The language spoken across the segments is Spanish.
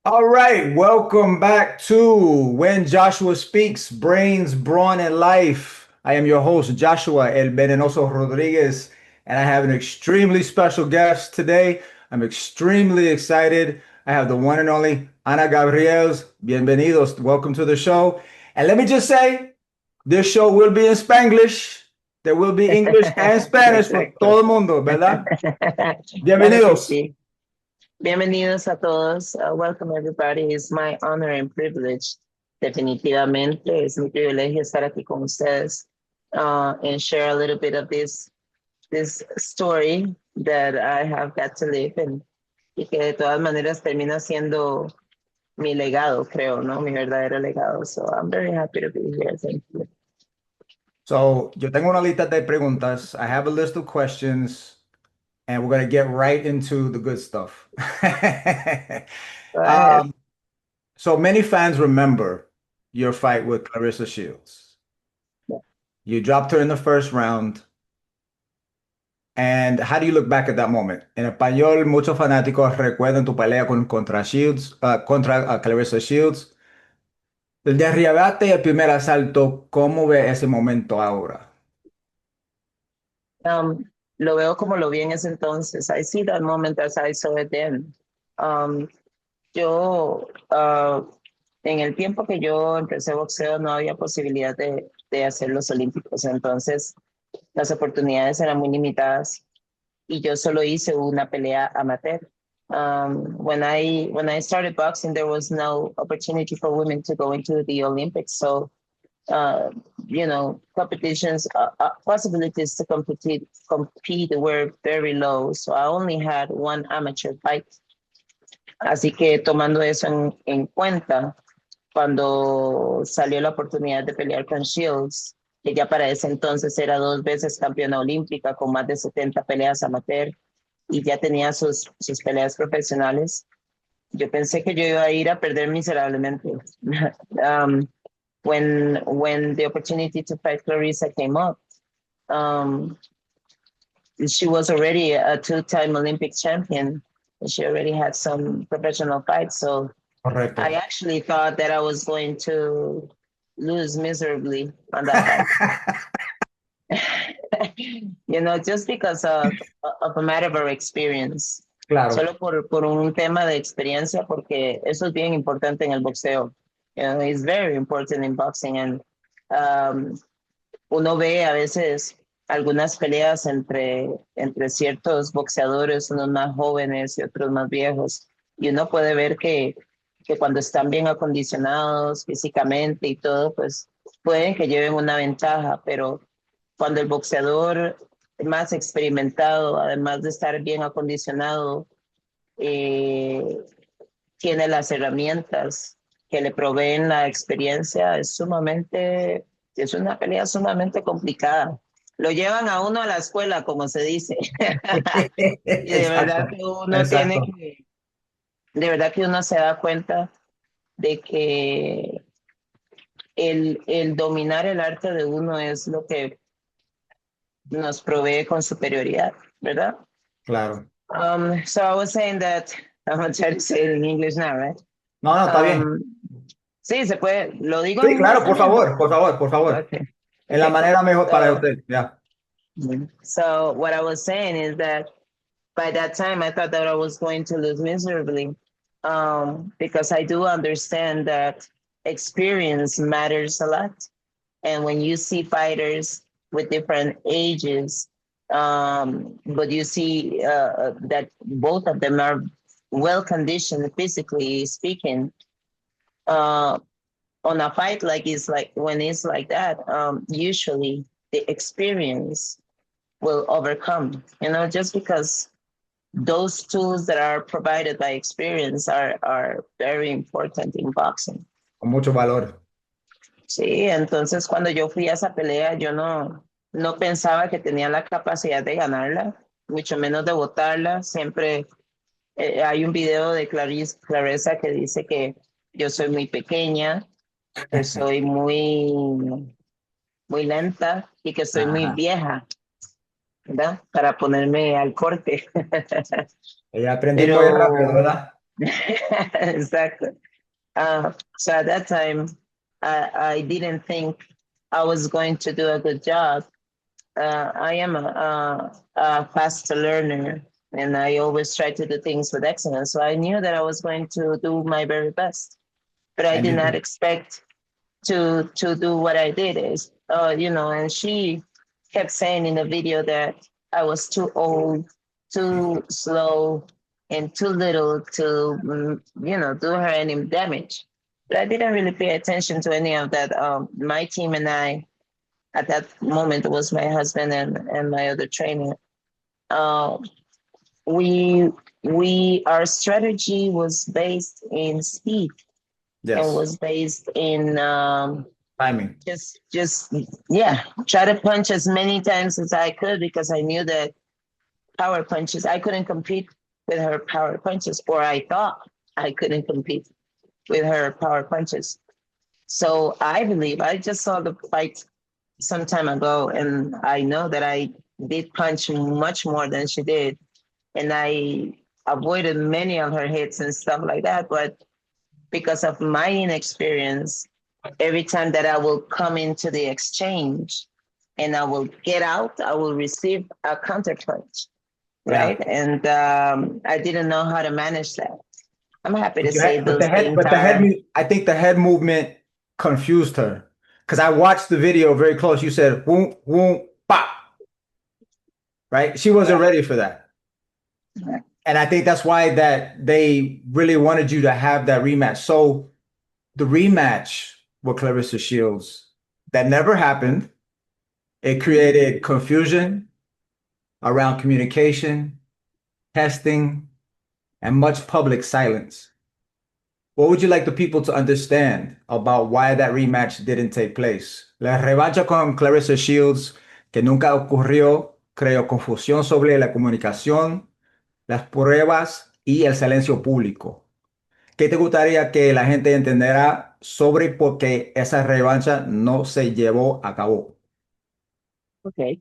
All right, welcome back to When Joshua Speaks, Brains, Brawn, and Life. I am your host, Joshua El Venenoso Rodriguez, and I have an extremely special guest today. I'm extremely excited. I have the one and only Ana Gabriels. Bienvenidos. Welcome to the show. And let me just say, this show will be in Spanglish. There will be English and Spanish for Perfecto. todo el mundo, ¿verdad? Claro que Bienvenidos. sí. Bienvenidos a todos. Welcome everybody. It's my honor and privilege. Definitivamente es mi privilegio estar aquí con ustedes and share a little bit of this story that I have got to live y que de todas maneras termina siendo mi legado, creo, ¿no? Mi verdadero legado. So I'm very happy to be here. Thank you. So, yo tengo una lista de preguntas. I have a list of questions, and we're going to get right into the good stuff. Go ahead. Um, so many fans remember your fight with Clarissa Shields. You dropped her in the first round. And how do you look back at that moment? En español, muchos fanáticos recuerdan tu pelea contra Shields, contra Clarissa Shields. El derribate y el primer asalto, ¿cómo ve ese momento ahora? Um, lo veo como lo vi en ese entonces. I see that moment as I saw it then. Um, yo, en el tiempo que yo empecé boxeo no había posibilidad de hacer los olímpicos, entonces las oportunidades eran muy limitadas y yo solo hice una pelea amateur. When I started boxing, there was no opportunity for women to go into the Olympics, so uh, competitions, possibilities to compete were very low. So I only had one amateur fight. Así que tomando eso en cuenta, cuando salió la oportunidad de pelear con Shields, que ya para ese entonces era 2 veces campeona olímpica con más de 70 peleas amateur y ya tenía sus peleas profesionales, yo pensé que yo iba a ir a perder miserablemente. um, when the opportunity to fight Clarissa came up, um, she was already a two-time Olympic champion. She already had some professional fights, so I Correcto. actually thought that I was going to lose miserably on that fight. Just because of a matter of experience. Claro. Solo por un tema de experiencia, porque eso es bien importante en el boxeo. It's very important in boxing. And um, uno ve a veces algunas peleas entre ciertos boxeadores, unos más jóvenes y otros más viejos, y uno puede ver que cuando están bien acondicionados físicamente y todo, pues pueden que lleven una ventaja, pero cuando el boxeador más experimentado, además de estar bien acondicionado, eh, tiene las herramientas que le proveen la experiencia, es una pelea sumamente complicada. Lo llevan a uno a la escuela, como se dice. Y de verdad Exacto, que uno tiene exacto. que, de verdad que uno se da cuenta de que el dominar el arte de uno es lo que nos provee con superioridad, ¿verdad? Claro. So I was saying that, I'm going to try to say it in English now, right? No, no, está bien. Um, sí, se puede, lo digo Sí, en claro, por español. favor, por favor, por favor. Okay. En la Okay. manera mejor para So, usted, ya. so what I was saying is that by that time, I thought that I was going to lose miserably, because I do understand that experience matters a lot. And when you see fighters with different ages, but you see that both of them are well conditioned physically speaking, uh, on a fight like when it's like that, usually the experience will overcome. Just because those tools that are provided by experience are very important in boxing. Con mucho valor. Sí, entonces cuando yo fui a esa pelea, yo no pensaba que tenía la capacidad de ganarla, mucho menos de botarla. Siempre hay un video de Clarissa que dice que yo soy muy pequeña, que soy muy lenta y que soy muy Ajá. vieja, ¿verdad? Para ponerme al corte. Ella aprendió muy rápido, Pero ¿verdad? Exactly. So at that time, I didn't think I was going to do a good job. I am a fast learner, and I always try to do things with excellence. So I knew that I was going to do my very best, but I And did you not did. expect to do what I did. Is and she kept saying in the video that I was too old, too slow, and too little to do her any damage. But I didn't really pay attention to any of that. My team and I at that moment was my husband and my other trainer. Uh, we our strategy was based in speed and Yes. was based in Timing. just yeah, try to punch as many times as I could because I knew that power punches I couldn't compete with her power punches, or I thought I couldn't compete with her power punches. So I believe I just saw the fight some time ago, and I know that I did punch much more than she did, and I avoided many of her hits and stuff like that. But because of my inexperience, every time that I will come into the exchange and I will get out, I will receive a counter punch, Yeah. right? And I didn't know how to manage that. I'm happy to But, say but the those head, things but the head, are I think the head movement confused her because I watched the video very close. You said "woom woom pop," right? She wasn't ready for that, and I think that's why that they really wanted you to have that rematch. So the rematch with Clarissa Shields that never happened. It created confusion around communication, testing, and much public silence. What would you like the people to understand about why that rematch didn't take place? La revancha con Clarissa Shields, que nunca ocurrió, creó confusión sobre la comunicación, las pruebas y el silencio público. ¿Qué te gustaría que la gente entendiera sobre por qué esa revancha no se llevó a cabo? ok.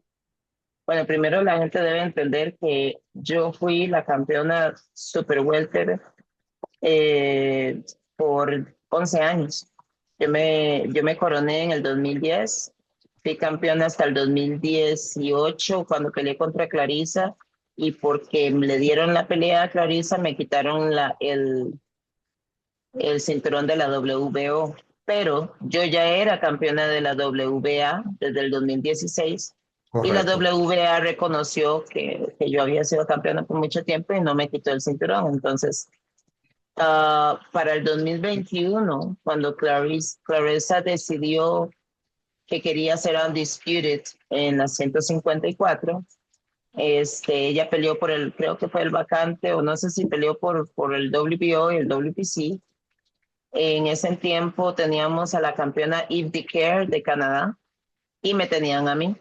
Bueno, primero la gente debe entender que yo fui la campeona super welter eh, por 11 años. Yo me coroné en el 2010, fui campeona hasta el 2018 cuando peleé contra Clarisa, y porque le dieron la pelea a Clarisa me quitaron el cinturón de la WBO, pero yo ya era campeona de la WBA desde el 2016 y la Correcto. WBA reconoció que yo había sido campeona por mucho tiempo y no me quitó el cinturón. Entonces, para el 2021, cuando Clarissa decidió que quería ser undisputed en la 154, ella peleó por creo que fue el vacante, o no sé si peleó por el WBO y el WPC. En ese tiempo teníamos a la campeona Yves Dicker de Canadá y me tenían a mí.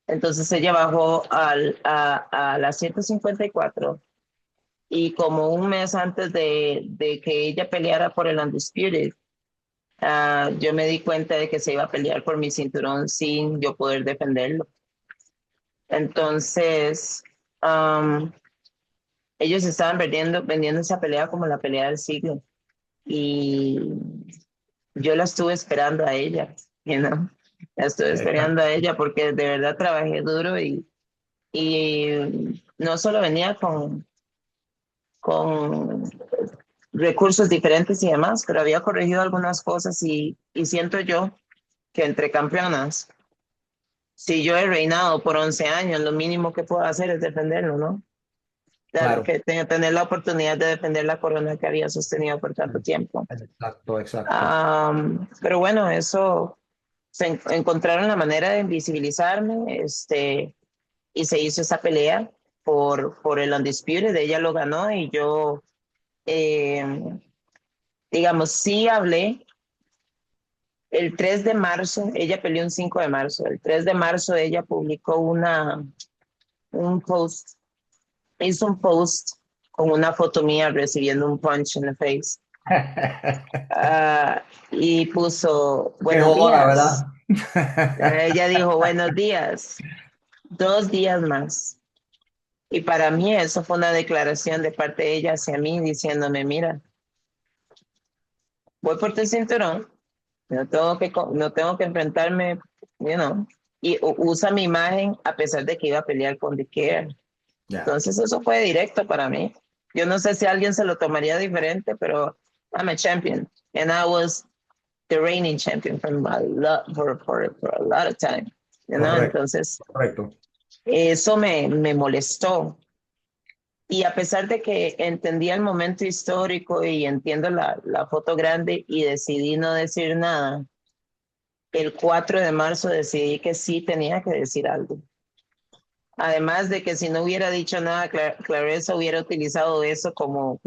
Entonces ella bajó a la 154, y como un mes antes de que ella peleara por el Undisputed, yo me di cuenta de que se iba a pelear por mi cinturón sin yo poder defenderlo. Entonces, ellos estaban vendiendo esa pelea como la pelea del siglo. Y yo la estuve esperando a ella, you know? La estuve esperando a ella porque de verdad trabajé duro, y no solo venía con recursos diferentes y demás, pero había corregido algunas cosas, y siento yo que entre campeonas, si yo he reinado por 11 años, lo mínimo que puedo hacer es defenderlo, ¿no? Claro. Que tener la oportunidad de defender la corona que había sostenido por tanto tiempo. Exacto, exacto. Pero bueno, eso encontraron la manera de invisibilizarme, y se hizo esa pelea por el Undisputed. Ella lo ganó y yo, eh, digamos, sí hablé. El 3 de marzo, ella peleó un 5 de marzo. El 3 de marzo ella publicó un post, hizo un post con una foto mía recibiendo un punch in the face. Y puso, Qué buenos jodona, días. ¿verdad? Ella dijo, buenos días, 2 días más Y para mí eso fue una declaración de parte de ella hacia mí diciéndome, mira, voy por tu cinturón, no tengo que enfrentarme, you know, y usa mi imagen a pesar de que iba a pelear con The Care. Yeah, Entonces eso fue directo para mí. Yo no sé si alguien se lo tomaría diferente, pero I'm a champion. And I was the reigning champion for a lot of time. You know? correcto, Entonces correcto. eso me molestó. Y a pesar de que entendía el momento histórico y entiendo la foto grande y decidí no decir nada, el 4 de marzo decidí que sí tenía que decir algo. Además de que si no hubiera dicho nada, Clarissa hubiera utilizado eso como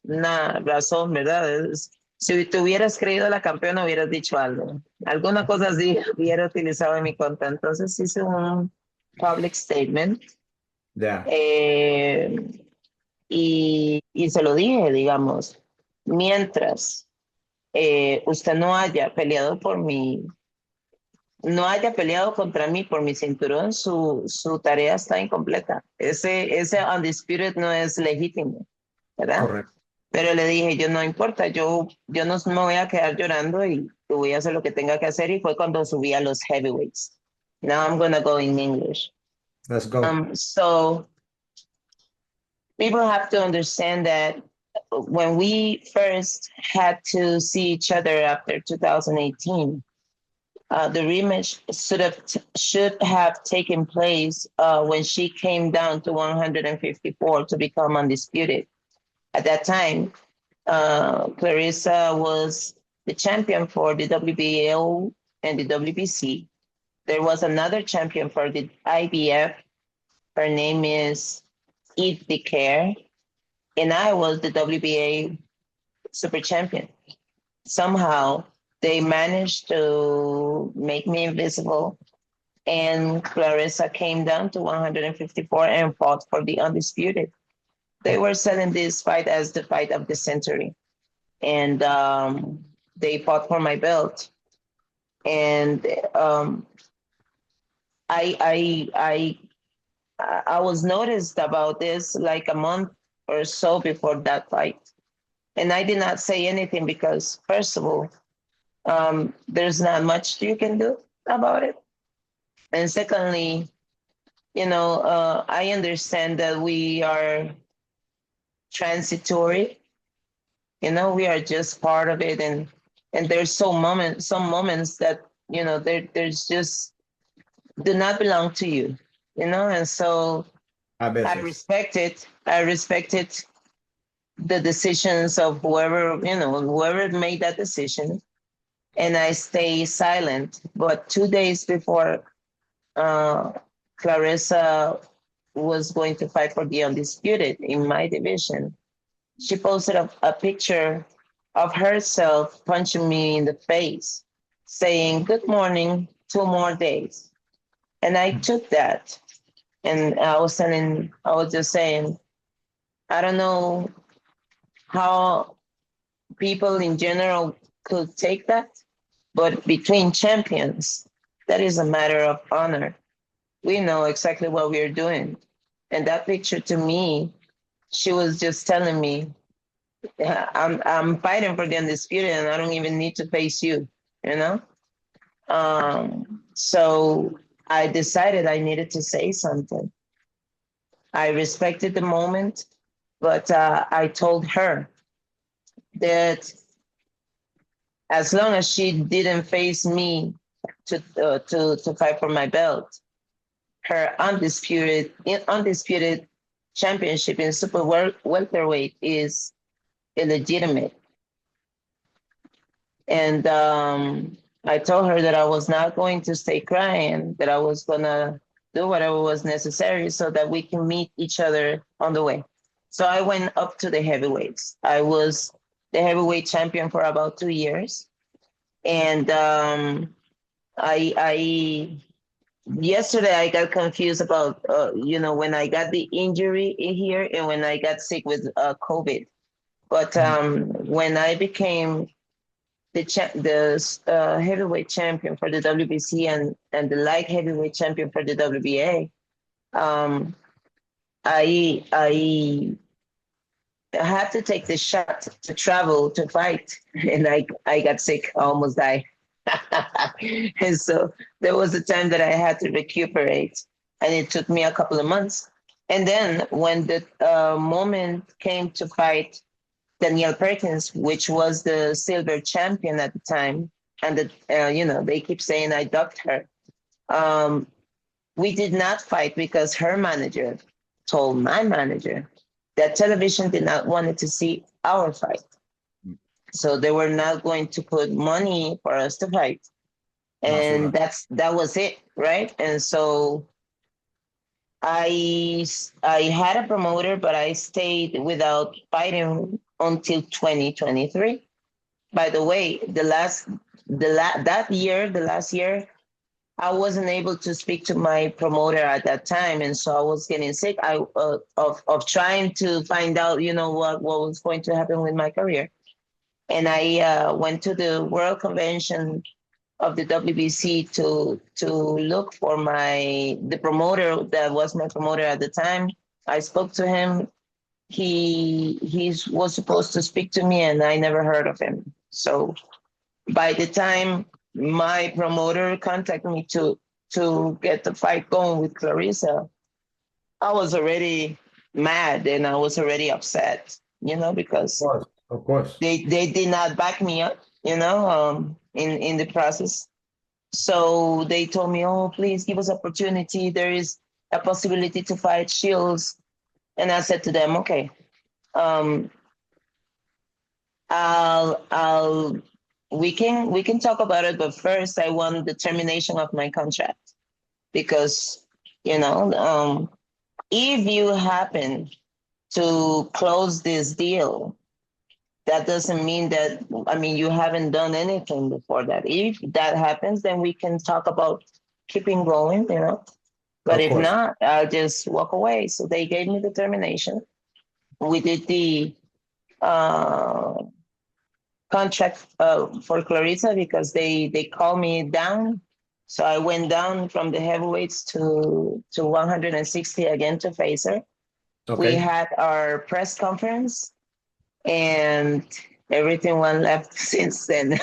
una razón, ¿verdad? Si te hubieras creído la campeona, hubieras dicho algo. Alguna cosa así hubiera utilizado en mi contra. Entonces hice un public statement Yeah, eh, y se lo dije, digamos, mientras usted no haya peleado por mí, no haya peleado contra mí por mi cinturón, su tarea está incompleta. Ese undisputed no es legítimo, ¿verdad? correcto. Pero le dije, yo no importa, yo no me voy a quedar llorando y voy a hacer lo que tenga que hacer. Y fue cuando subí a los heavyweights. Now I'm gonna go in English. Let's go. So people have to understand that when we first had to see each other after 2018, the rematch should have taken place when she came down to 154 to become undisputed. At that time, Clarissa was the champion for the WBO and the WBC. There was another champion for the IBF. Her name is Eve DeCare, and I was the WBA super champion. Somehow they managed to make me invisible, and Clarissa came down to 154 and fought for the undisputed. They were selling this fight as the fight of the century, and they fought for my belt. And I, I, I, I was noticed about this like a month or so before that fight, and I did not say anything because, first of all, there's not much you can do about it. And secondly, I understand that we are transitory. We are just part of it, and there's some moments that there's just do not belong to you. And so A I veces. respect it. I respected the decisions of whoever made that decision, and I stay silent. But 2 days before Clarissa was going to fight for the undisputed in my division, she posted a picture of herself punching me in the face, saying, "Good morning, 2 more days." And I took that, and I was just saying, I don't know how people in general could take that, but between champions, that is a matter of honor. We know exactly what we're doing. And that picture to me, she was just telling me, I'm fighting for the undisputed and I don't even need to face you, you know? So I decided I needed to say something. I respected the moment, but I told her that as long as she didn't face me to fight for my belt, her undisputed championship in super welterweight is illegitimate. And I told her that I was not going to stay crying, that I was gonna do whatever was necessary so that we can meet each other on the way. So I went up to the heavyweights. I was the heavyweight champion for about 2 years. And I yesterday I got confused about when I got the injury here and when I got sick with COVID. But when I became the heavyweight champion for the WBC and the light heavyweight champion for the WBA, I had to take the shot to travel to fight, and I got sick. I almost died. And so there was a time that I had to recuperate, and it took me a couple of months. And then when the moment came to fight Danielle Perkins, which was the silver champion at the time, and they keep saying I ducked her. Um, we did not fight because her manager told my manager that television did not want to see our fight. So they were not going to put money for us to fight. And Basura. that was it, right? And so I had a promoter, but I stayed without fighting until 2023. By the way, that year, the last year, I wasn't able to speak to my promoter at that time, and so I was getting sick. Of trying to find out, what was going to happen with my career. And I went to the World Convention of the WBC to look for the promoter that was my promoter at the time. I spoke to him. He was supposed to speak to me, and I never heard of him. So by the time my promoter contacted me to get the fight going with Clarissa, I was already mad and I was already upset, because Of course. they did not back me up, in the process. So they told me, oh, please give us opportunity. There is a possibility to fight Shields. And I said to them, okay, um, I'll we can talk about it, but first I want the termination of my contract because if you happen to close this deal, that doesn't mean that, I mean, you haven't done anything before that. If that happens, then we can talk about keeping going. But Of if course. not, I'll just walk away. So they gave me the termination. We did the uh, contract for Clarissa because they called me down. So I went down from the heavyweights to 160 again to face her. We Okay. had our press conference and everything went left since then.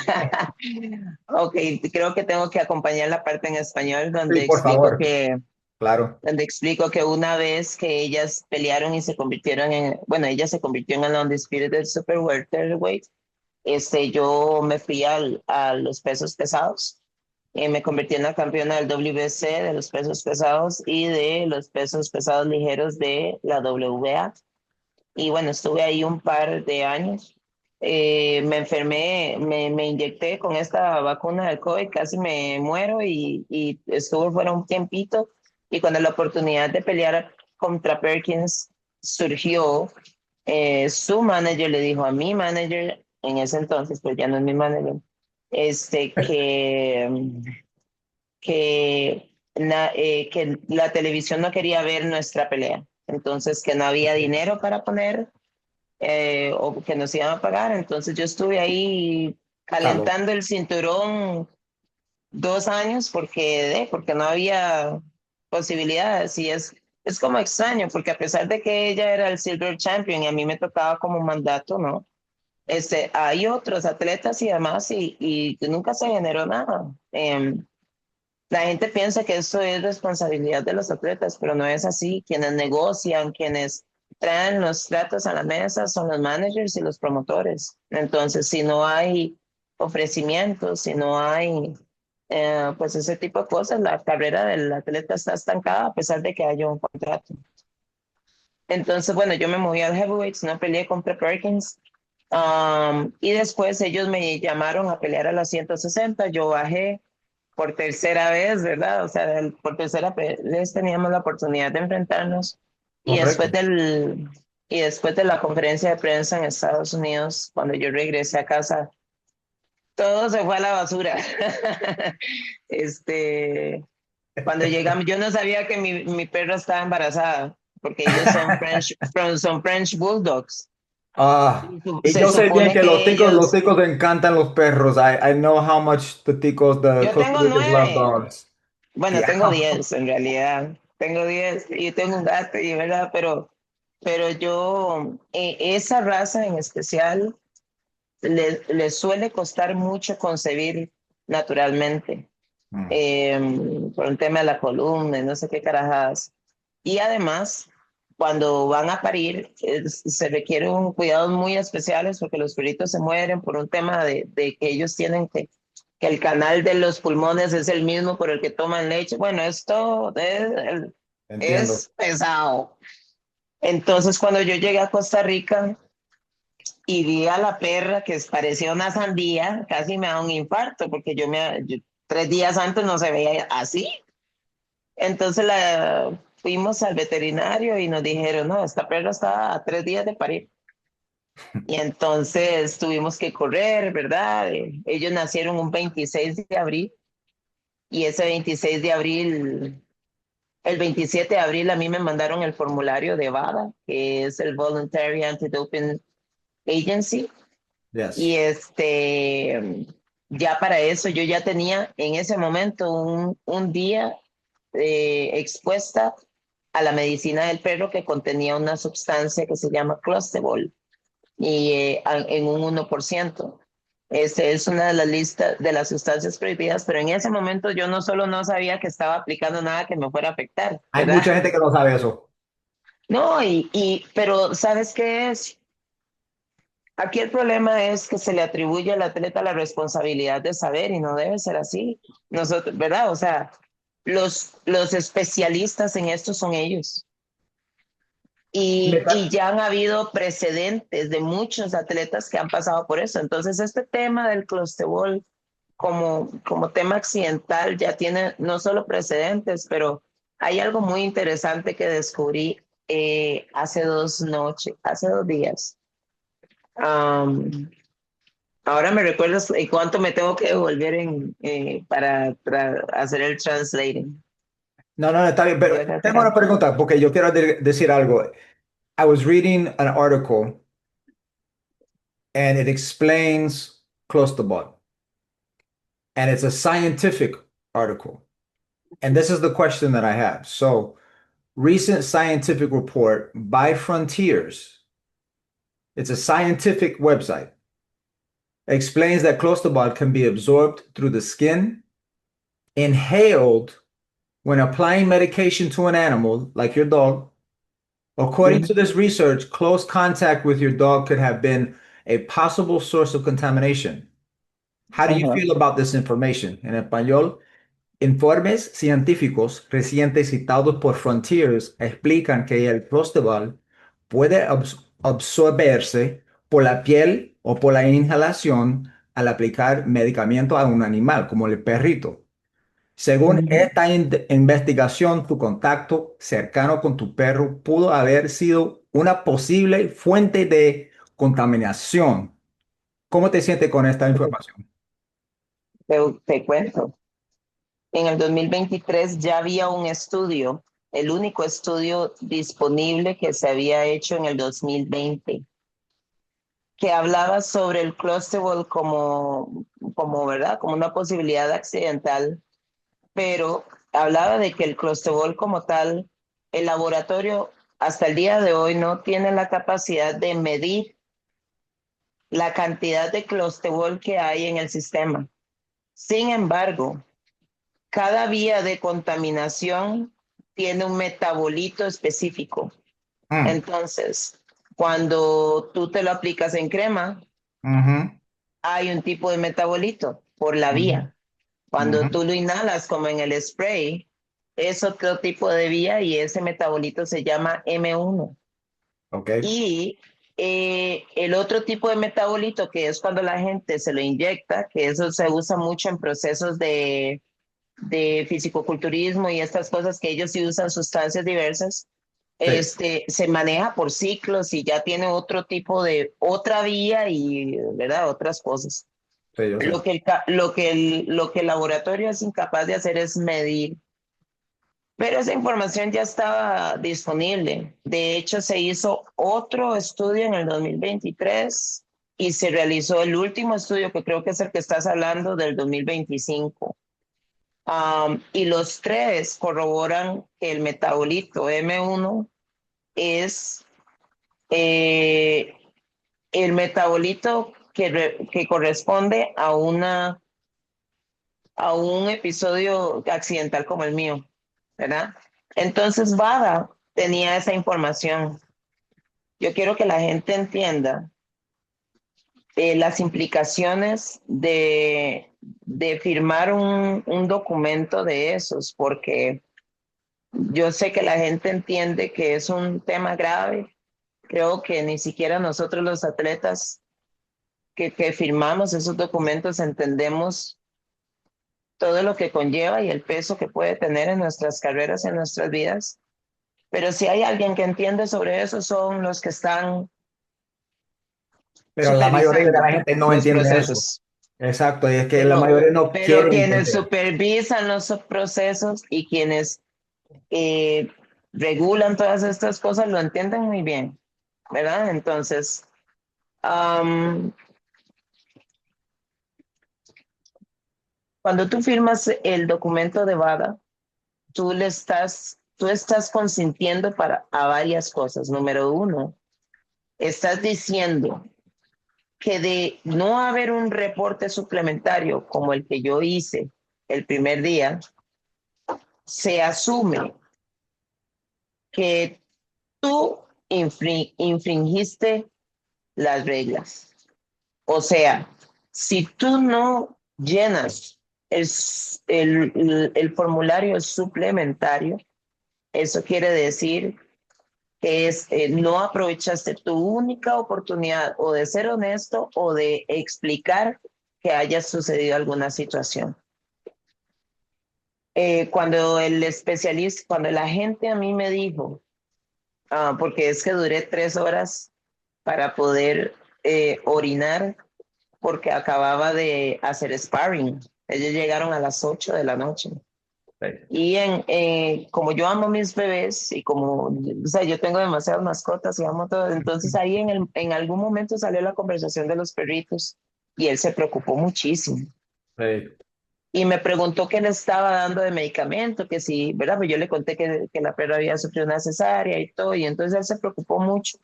Ok, creo que tengo que acompañar la parte en español Sí, por favor. Claro. donde explico que una vez que ellas pelearon y se convirtieron bueno, ella se convirtió en el undisputed del super welterweight, yo me fui a los pesos pesados. Me convertí en la campeona del WBC de los pesos pesados y de los pesos pesados ligeros de la WBA. Y bueno, estuve ahí un par de años. Me enfermé, me inyecté con esta vacuna del COVID, casi me muero y estuve fuera un tiempito. Y cuando la oportunidad de pelear contra Perkins surgió, su manager le dijo a mi manager, en ese entonces, pues ya no es mi manager, que la televisión no quería ver nuestra pelea. Entonces, que no había dinero para poner o que nos iban a pagar. Entonces, yo estuve ahí Salud. calentando el cinturón 2 años porque no había posibilidades. Y es como extraño, porque a pesar de que ella era el Silver Champion y a mí me tocaba como mandato, ¿no? Hay otros atletas y demás y nunca se generó nada. La gente piensa que eso es responsabilidad de los atletas, pero no es así. Quienes negocian, quienes traen los tratos a la mesa son los managers y los promotores. Entonces, si no hay ofrecimientos, si no hay pues ese tipo de cosas, la carrera del atleta está estancada a pesar de que haya un contrato. Entonces, bueno, yo me moví al heavyweights, no peleé contra Perkins. Y después ellos me llamaron a pelear a las 160. Yo bajé por tercera vez, ¿verdad? O sea, por tercera vez teníamos la oportunidad de enfrentarnos y Correcto. después de la conferencia de prensa en Estados Unidos, cuando yo regresé a casa, todo se fue a la basura. este, Cuando llegamos, yo no sabía que mi perra estaba embarazada, porque ellos son French Bulldogs. Ah, y Se yo sé bien supone que que los ellos, ticos le encantan los perros. I know how much the yo Costa tengo Ricans love 9, dogs. bueno, Yeah. tengo 10 en realidad. tengo 10 y tengo un gato, y verdad, pero yo, esa raza en especial, le suele costar mucho concebir naturalmente, Mm. por un tema de la columna y no sé qué carajadas. Y además, cuando van a parir, se requieren cuidados muy especiales porque los perritos se mueren por un tema de que ellos tienen que el canal de los pulmones es el mismo por el que toman leche. Bueno, esto Entiendo. es pesado. Entonces, cuando yo llegué a Costa Rica y vi a la perra que parecía una sandía, casi me da un infarto porque yo 3 días antes no se veía así. Entonces fuimos al veterinario y nos dijeron, no, esta perra está a 3 días de parir. Y entonces tuvimos que correr, ¿verdad? Ellos nacieron un 26 de abril y ese 26 de abril, el 27 de abril a mí me mandaron el formulario de VADA, que es el Voluntary Anti-Doping Agency. Y Yes. ya para eso yo ya tenía en ese momento un día expuesta a la medicina del perro que contenía una sustancia que se llama clostebol y en un 1%. Este es una de las listas de las sustancias prohibidas, pero en ese momento yo no solo no sabía que estaba aplicando nada que me fuera a afectar, Hay ¿verdad? mucha gente que no sabe eso. No, pero ¿sabes qué es? Aquí el problema es que se le atribuye al atleta la responsabilidad de saber y no debe ser así. Nosotros, ¿verdad? O sea, los especialistas en esto son ellos. Me Y pa- ya han habido precedentes de muchos atletas que han pasado por eso. Entonces, este tema del clostebol como tema accidental ya tiene no solo precedentes, pero hay algo muy interesante que descubrí hace 2 días. Um, Ahora me recuerdas cuánto me tengo que devolver para hacer el translating. No, no, está bien, pero Ya casi tengo una acá. pregunta porque yo quiero decir algo. I was reading an article and it explains clostebol, and it's a scientific article. And this is the question that I have. So, recent scientific report by Frontiers, it's a scientific website, explains that clostebol can be absorbed through the skin, inhaled when applying medication to an animal, like your dog. According to Mm. this research, close contact with your dog could have been a possible source of contamination. How do you Ajá. feel about this information? En español, informes científicos recientes citados por Frontiers explican que el Prostebal puede absorberse por la piel o por la inhalación al aplicar medicamento a un animal, como el perrito. Según Ujú. esta investigación, tu contacto cercano con tu perro pudo haber sido una posible fuente de contaminación. ¿Cómo te sientes con esta información? Te cuento. En el 2023 ya había un estudio, el único estudio disponible que se había hecho en el 2020, que hablaba sobre el clostebol ¿verdad? Como una posibilidad accidental, pero hablaba de que el clostebol como tal, el laboratorio hasta el día de hoy no tiene la capacidad de medir la cantidad de clostebol que hay en el sistema. Sin embargo, cada vía de contaminación tiene un metabolito específico. Mm, Entonces, cuando tú te lo aplicas en crema, ujú, hay un tipo de metabolito por la ujú, vía. Cuando ujú. tú lo inhalas como en el spray, es otro tipo de vía y ese metabolito se llama M1. Ok, Y el otro tipo de metabolito, que es cuando la gente se lo inyecta, que eso se usa mucho en procesos de fisicoculturismo y estas cosas que ellos sí usan sustancias diversas, sí, se maneja por ciclos y ya tiene otro tipo de otra vía y, ¿verdad? Otras cosas. sí, yo sé. Lo que el laboratorio es incapaz de hacer es medir, pero esa información ya estaba disponible. De hecho, se hizo otro estudio en el 2023 y se realizó el último estudio, que creo que es el que estás hablando, del 2025. Y los tres corroboran que el metabolito M1 es eh, el metabolito que corresponde a un episodio accidental como el mío, ¿verdad? Entonces, Bada tenía esa información. Yo quiero que la gente entienda las implicaciones de firmar un documento de esos, porque yo sé que la gente entiende que es un tema grave. Creo que ni siquiera nosotros los atletas que firmamos esos documentos entendemos todo lo que conlleva y el peso que puede tener en nuestras carreras, en nuestras vidas. Pero si hay alguien que entiende sobre eso, son los que están Pero la mayoría de supervisando la gente no los entiende eso. procesos. Exacto, y es que la Pero, mayoría no pero quiere quienes entender. supervisan los procesos y quienes eh, regulan todas estas cosas lo entienden muy bien, ¿verdad? Entonces, um, cuando tú firmas el documento de VADA, tú estás consintiendo a varias cosas. Número uno, estás diciendo que de no haber un reporte suplementario como el que yo hice el primer día, se asume que tú infringiste las reglas. O sea, si tú no llenas el formulario suplementario, eso quiere decir que no aprovechaste tu única oportunidad o de ser honesto o de explicar que haya sucedido alguna situación. Cuando el especialista, cuando la gente a mí me dijo, porque es que duré 3 horas para poder orinar, porque acababa de hacer sparring. Ellos llegaron a las 8 de la noche. Y como yo amo a mis bebés y como, o sea, yo tengo demasiadas mascotas y amo todo, entonces ahí en algún momento salió la conversación de los perritos y él se preocupó muchísimo. Sí. Y me preguntó qué le estaba dando de medicamento, que sí, ¿verdad? Pues yo le conté que la perra había sufrido una cesárea y todo, y entonces él se preocupó mucho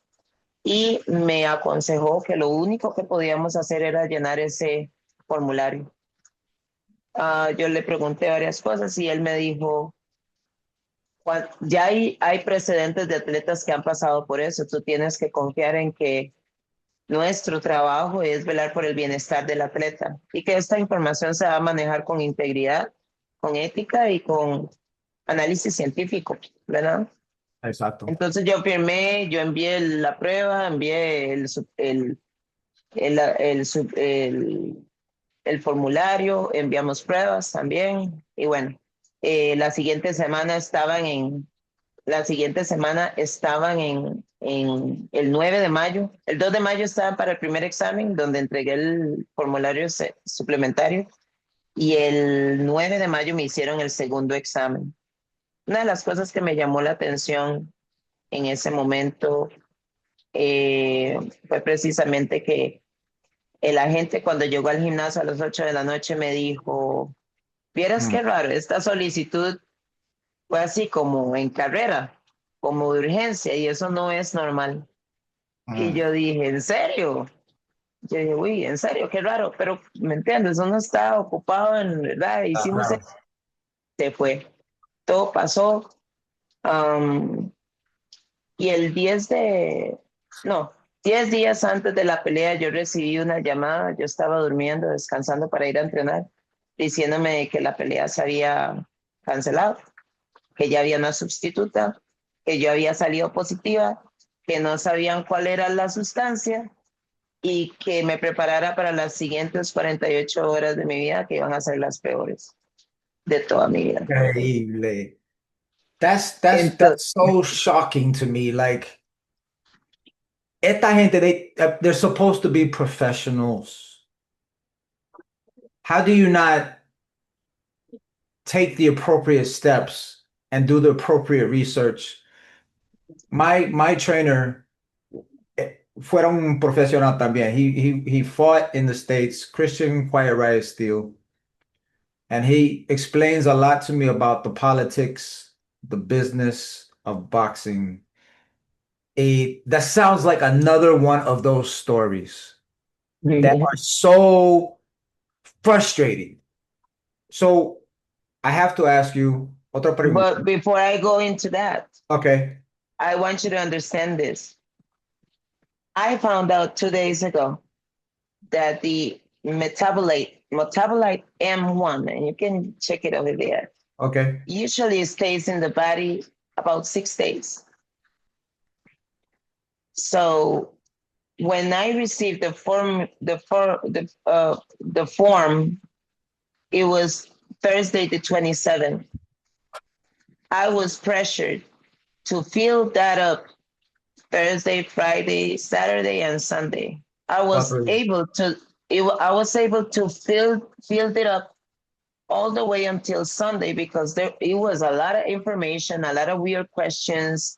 y me aconsejó que lo único que podíamos hacer era llenar ese formulario. Yo le pregunté varias cosas y él me dijo, ya hay precedentes de atletas que han pasado por eso, tú tienes que confiar en que nuestro trabajo es velar por el bienestar del atleta y que esta información se va a manejar con integridad, con ética y con análisis científico, ¿verdad? Exacto. Entonces yo firmé, yo envié la prueba, envié el formulario, enviamos pruebas también y bueno, la siguiente semana estaban en el 9 de mayo. El 2 de mayo estaban para el primer examen, donde entregué el formulario suplementario, y el 9 de mayo me hicieron el segundo examen. Una de las cosas que me llamó la atención en ese momento fue precisamente que el agente cuando llegó al gimnasio a las 8 de la noche me dijo, vieras Mm, qué raro, esta solicitud fue así como en carrera, como de urgencia, y eso no es normal. Y mm. yo dije, ¿en serio? Yo dije, uy, en serio, qué raro, pero ¿me entiendes? Uno está ocupado en verdad, Ah, hicimos claro. eso, se fue, todo pasó. um, y el 10 de, no, 10 días antes de la pelea yo recibí una llamada, yo estaba durmiendo, descansando para ir a entrenar, diciéndome que la pelea se había cancelado, que ya había una sustituta, que yo había salido positiva, que no sabían cuál era la sustancia y que me preparara para las siguientes 48 horas de mi vida, que iban a ser las peores de toda mi vida. Increíble. That's Entonces, so shocking to me. Like, esta gente, they're supposed to be professionals. How do you not take the appropriate steps and do the appropriate research? My trainer fuera un profesional también. He fought in the States, Christian Quiet Riot Steel. and he explains a lot to me about the politics, the business of boxing. That sounds like another one of those stories that are so frustrating. So I have to ask you otra But pregunta. before I go into that, Okay, I want you to understand this. I found out 2 days ago that the metabolite M1, and you can check it over there, okay, usually stays in the body about 6 days. So when I received the form, it was Thursday the 27th. I was pressured to fill that up Thursday, Friday, Saturday, and Sunday. I all was three. able to I was able to fill it up all the way until Sunday because it was a lot of information, a lot of weird questions.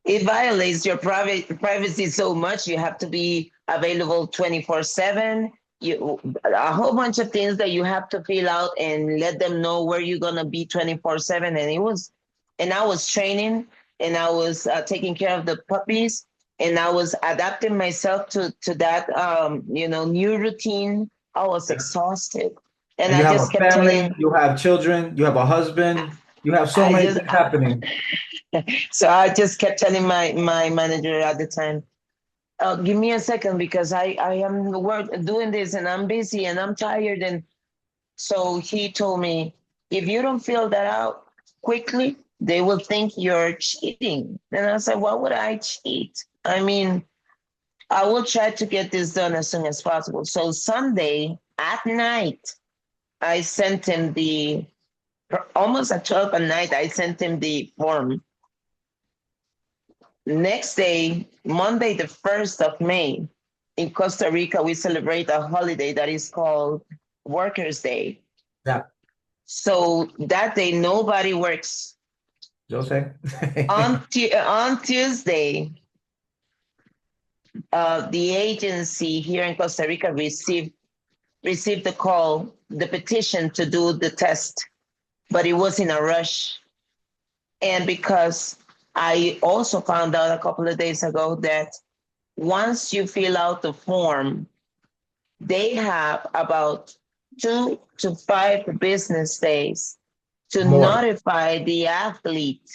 It violates your privacy so much. You have to be available 24/7. A whole bunch of things that you have to fill out and let them know where you're gonna be 24/7. And I was training, and I was taking care of the puppies, and I was adapting myself to that new routine. I was Yeah. exhausted, and And you I have just a kept family, telling. you have children, you have a husband, you have so I many just things happening. so I just kept telling my manager at the time, give me a second because I am doing this and I'm busy and I'm tired. And so he told me, if you don't fill that out quickly, they will think you're cheating. And I said, why would I cheat? I mean, I will try to get this done as soon as possible. So Sunday at night, I sent him almost at 12 at night, I sent him the form. Next day, Monday, the 1st of May, in Costa Rica, we celebrate a holiday that is called Workers' Day. Yeah, So that day, nobody works. yo sé. On Tuesday, the agency here in Costa Rica received the call, the petition to do the test, but it was in a rush. And because I also found out a couple of days ago that once you fill out the form, they have about 2 to 5 business days to More. notify the athlete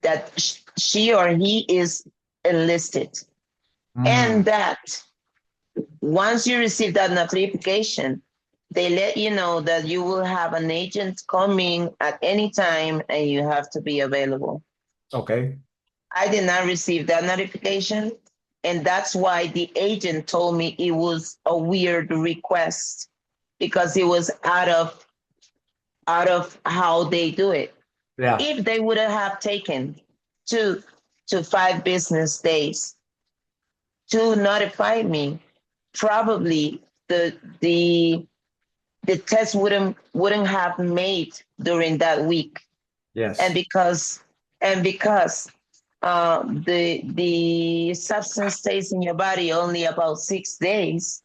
that she or he is enlisted. And Mm, that once you receive that notification, they let you know that you will have an agent coming at any time and you have to be available. okay. I did not receive that notification. And that's why the agent told me it was a weird request because it was out of how they do it. Yeah. If they would have taken 2 to 5 business days to notify me, probably the test wouldn't have made during that week. And Yes. because the substance stays in your body only about 6 days,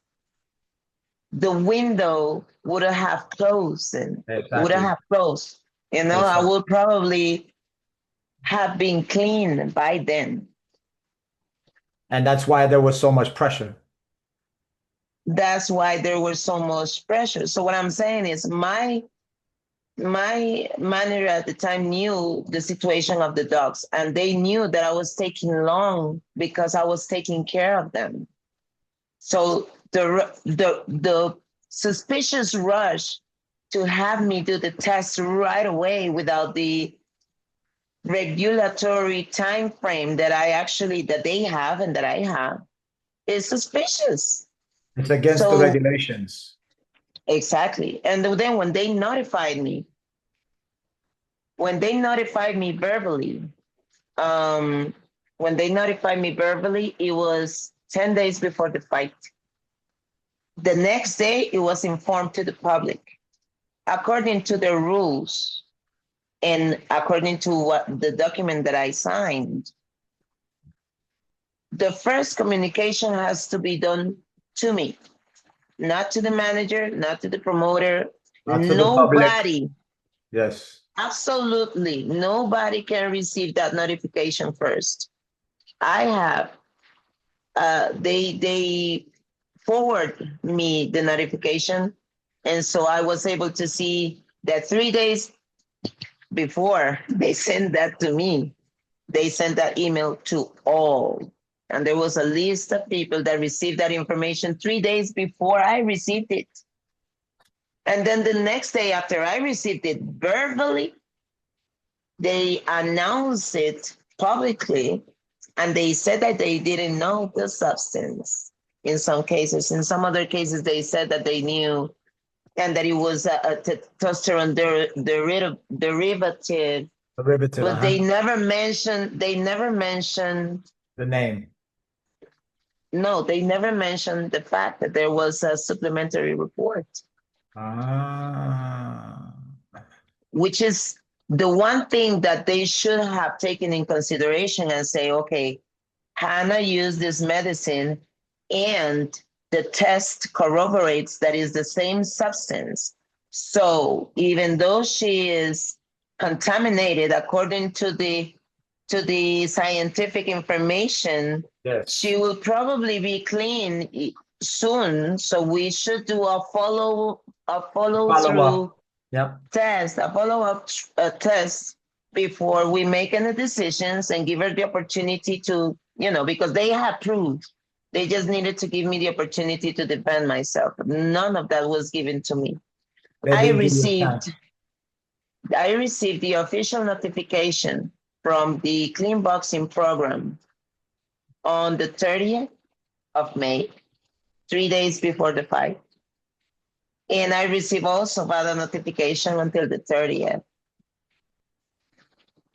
the window would have closed and would Exactly. have closed. I Exactly. would probably have been clean by then. And that's why there was so much pressure. That's why there was so much pressure. So what I'm saying is my manager at the time knew the situation of the dogs, and they knew that I was taking long because I was taking care of them. So the suspicious rush to have me do the test right away without the regulatory time frame that they have and that I have is suspicious. It's against the So regulations. exactly. And then when they notified me verbally, um, it was 10 days before the fight. The next day, it was informed to the public. According to the rules and according to what the document that I signed, the first communication has to be done to me, not to the manager, not to the promoter. To the public. Nobody, Yes. absolutely nobody can receive that notification first. I have, they forward me the notification. And so I was able to see that 3 days before they sent that to me, they sent that email to all. And there was a list of people that received that information 3 days before I received it. And then the next day after I received it verbally, they announced it publicly, and they said that they didn't know the substance in some cases. In some other cases, they said that they knew and that it was a testosterone derivative, Derivative. but they never mentioned, The name. no, they never mentioned the fact that there was a supplementary report, Ah. which is the one thing that they should have taken in consideration and say, okay, Hannah used this medicine and the test corroborates that is the same substance. So even though she is contaminated according to the scientific information, Yes. she will probably be clean soon. So we should do a follow through up. Yep. test, a follow up test before we make any decisions and give her the opportunity to, because they have proved. They just needed to give me the opportunity to defend myself. None of that was given to me. They I didn't give you a chance. received the official notification from the Clean Boxing program on the 30th of May, 3 days before the fight. And I received also a notification until the 30th.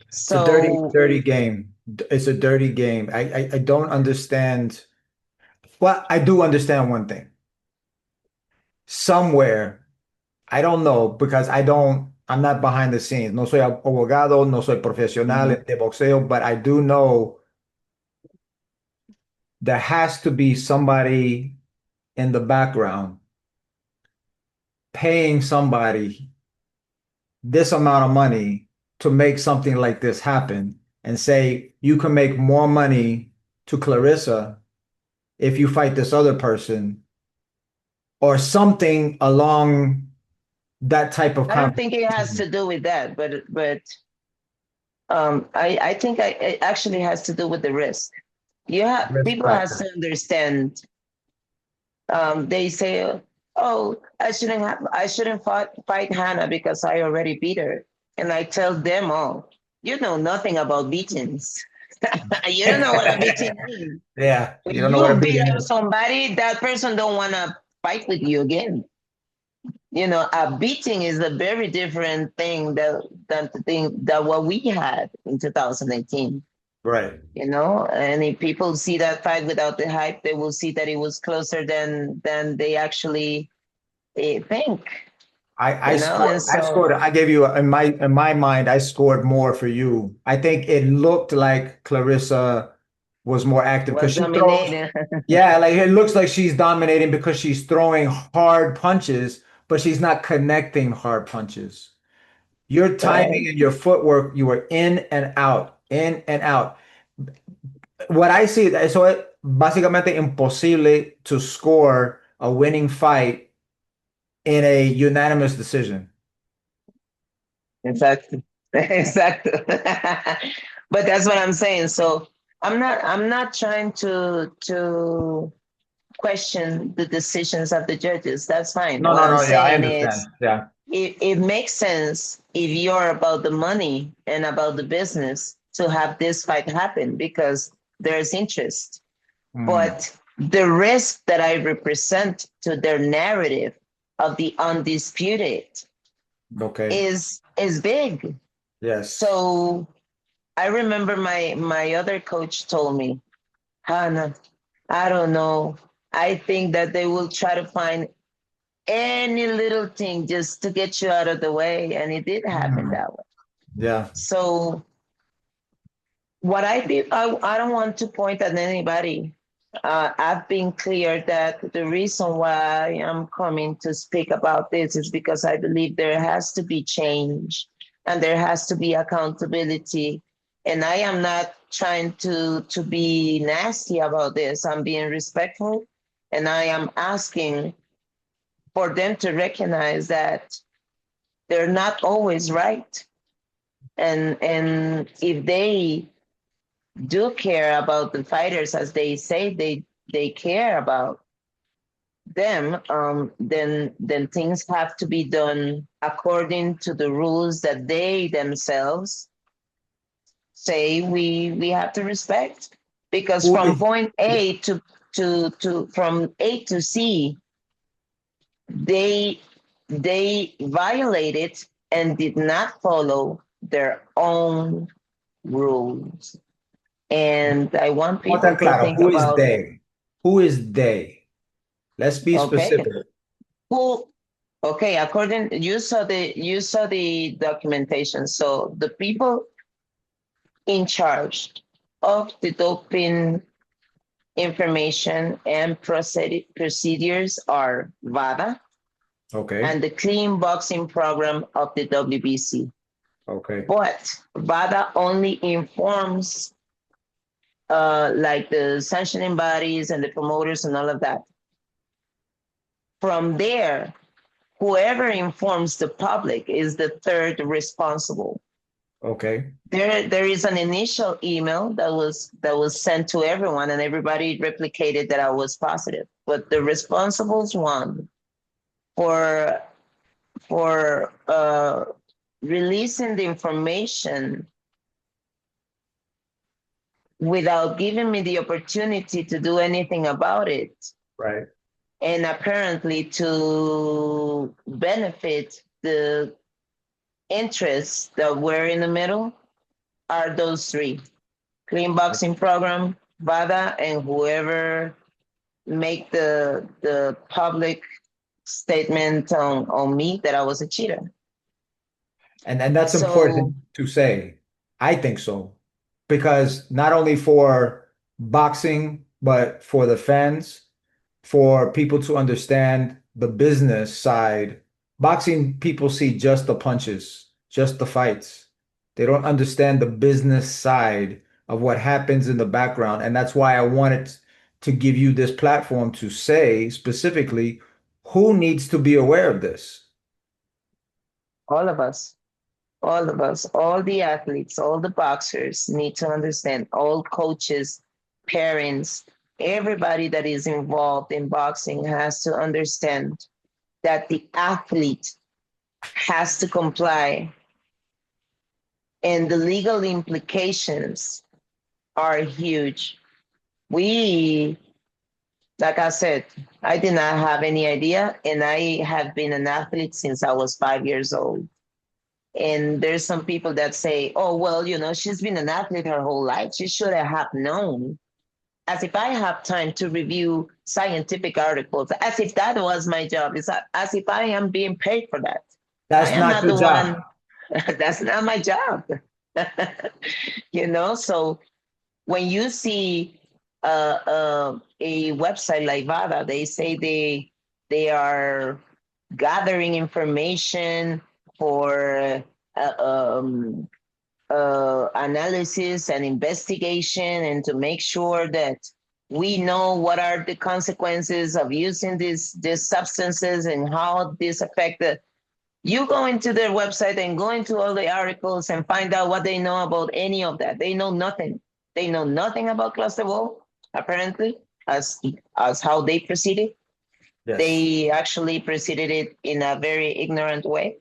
It's a dirty game. It's a dirty game. I don't understand. Well, I do understand one thing. Somewhere, I don't know because I'm not behind the scenes. No soy abogado, no soy profesional de boxeo, but I do know there has to be somebody in the background paying somebody this amount of money to make something like this happen and say you can make more money to Clarissa if you fight this other person or something along that type of I don't think it has to do with that, but I think it actually has to do with the risk. People have to understand. They say, "Oh, I shouldn't fight Hannah because I already beat her," and I tell them all, "You know nothing about beatings. You don't know what a beating means. Yeah, When you don't know what a beat beating up is. somebody, that person don't want to fight with you again." A beating is a very different thing than the thing that what we had in 2018. Right. And if people see that fight without the hype, they will see that it was closer than they actually think. I scored. I gave you in my mind. I scored more for you. I think it looked like Clarissa was more active because Was she throws. dominating. Yeah, like it looks like she's dominating because she's throwing hard punches, but she's not connecting hard punches. Your timing and your footwork, you were in and out, in and out. What I see, eso es básicamente imposible to score a winning fight in a unanimous decision. Exactly. Exactly. But that's what I'm saying. So I'm not trying to question the decisions of the judges. That's fine. No, What no, I'm no. Yeah, I saying understand. is Yeah. it makes sense if you're about the money and about the business to have this fight happen because there's interest. But the risk that I represent to their narrative of the undisputed is big. Yes. So I remember my other coach told me, Hannah, I don't know. I think that they will try to find any little thing just to get you out of the way. And it did happen that way. Yeah. So what I did, I don't want to point at anybody. I've been clear that the reason why I'm coming to speak about this is because I believe there has to be change and there has to be accountability. And I am not trying to be nasty about this. I'm being respectful, and I am asking for them to recognize that they're not always right. And if they do care about the fighters as they say they care about them, then things have to be done according to the rules that they themselves say we have to respect. Because Who from is, point yeah, A to from A to C, they they violated and did not follow their own rules. And I want no people tan to claro. think Who is about, they? Who is they? Let's be okay, specific. who, okay, according, you saw the documentation. So the people in charge of the doping information and procedures are VADA Okay. and the clean boxing program of the WBC. Okay. But VADA only informs like the sanctioning bodies and the promoters and all of that. From there, whoever informs the public is the third responsible. Okay. There is an initial email that was sent to everyone, and everybody replicated that I was positive. But the responsibles one for releasing the information without giving me the opportunity to do anything about it, Right. and apparently to benefit the interests that were in the middle, are those three: clean boxing program, VADA, and whoever make the public statement on me that I was a cheater. And that's So important to say. I think so. Because not only for boxing, but for the fans, for people to understand the business side. Boxing people see just the punches, just the fights. They don't understand the business side of what happens in the background. And that's why I wanted to give you this platform to say specifically who needs to be aware of this. all of us, all of us, all the athletes, all the boxers need to understand, all coaches, parents, everybody that is involved in boxing has to understand that the athlete has to comply, and the legal implications are huge. We, like I said, I did not have any idea, and I have been an athlete since I was 5 years old. And there's some people that say, oh, well, she's been an athlete her whole life. She should have known. As if I have time to review scientific articles, as if that was my job. It's as if I am being paid for that. I That's am not not your the job. one. That's not my job. So when you see a website like VADA, they say they are gathering information for analysis and investigation, and to make sure that we know what are the consequences of using these substances and how this affect the. You go into their website and go into all the articles and find out what they know about any of that. They know nothing. They know nothing about cluster ball, apparently, as how they proceeded. Yes. They actually proceeded it in a very ignorant way.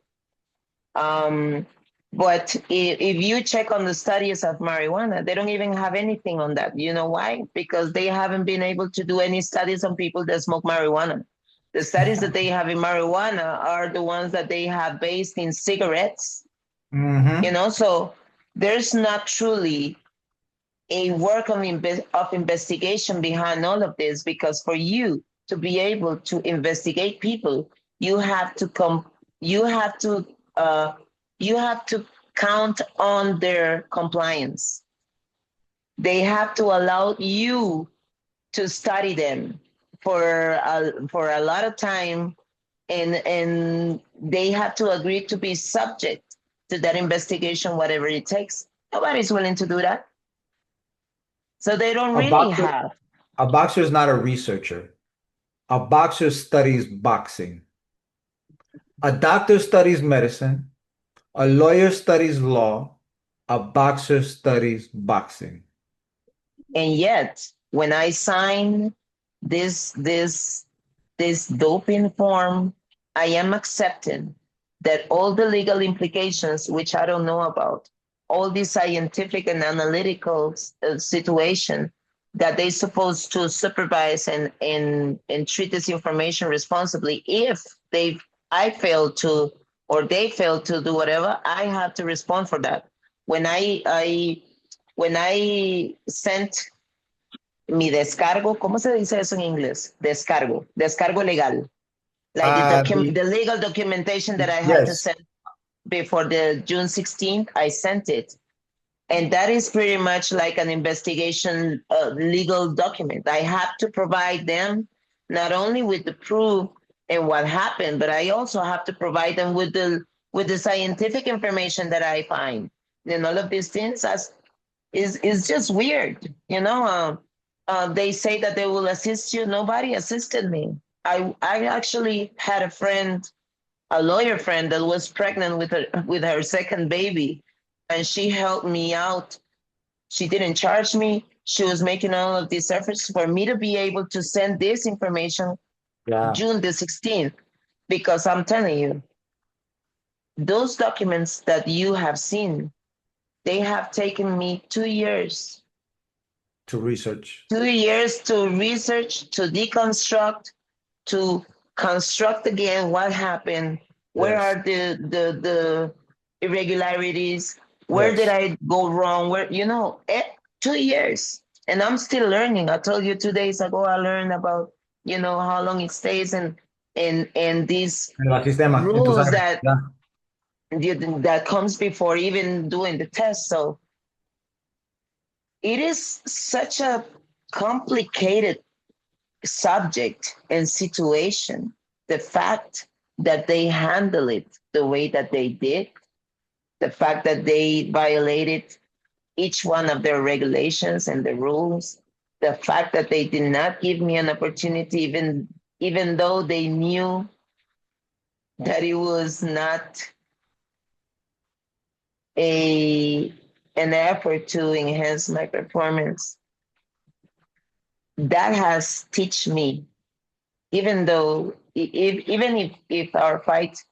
Um, but if you check on the studies of marijuana, they don't even have anything on that. You know why? Because they haven't been able to do any studies on people that smoke marijuana. The studies that they have in marijuana are the ones that they have based in cigarettes, Hmm. so there's not truly a work of investigation behind all of this, because for you to be able to investigate people, you have to come, you have to, uh, you have to count on their compliance. They have to allow you to study them for a lot of time, and they have to agree to be subject to that investigation, whatever it takes. Nobody's willing to do that. So they don't A really boxer, have. a boxer is not a researcher. A boxer studies boxing. A doctor studies medicine. A lawyer studies law. A boxer studies boxing. And yet, when I sign this doping form, I am accepting that all the legal implications, which I don't know about, all the scientific and analytical situation that they're supposed to supervise and treat this information responsibly. If I fail to, or they fail to do whatever, I have to respond for that. When I sent mi descargo, ¿cómo se dice eso en inglés? Descargo legal. Like the legal documentation that I had to Yes. send before the June 16th, I sent it. And that is pretty much like an investigation legal document. I have to provide them not only with the proof and what happened, but I also have to provide them with the scientific information that I find. And all of these things is just weird. They say that they will assist you. Nobody assisted me. I actually had a friend, a lawyer friend, that was pregnant with her second baby, and she helped me out. She didn't charge me. She was making all of these efforts for me to be able to send this information June the 16th, because I'm telling you, those documents that you have seen, they have taken me 2 years. To research. 2 years to research, to deconstruct, to construct again what happened. Where Yes. are the irregularities? Where Yes. did I go wrong? 2 years. And I'm still learning. I told you 2 days ago I learned about, how long it stays and these En el sistema, en tu rules sangre. that Ya. that comes before even doing the test. So it is such a complicated subject and situation. The fact that they handle it the way that they did, the fact that they violated each one of their regulations and the rules, the fact that they did not give me an opportunity, even though they knew that it was not an effort to enhance my performance. That has taught me, even though if our fight,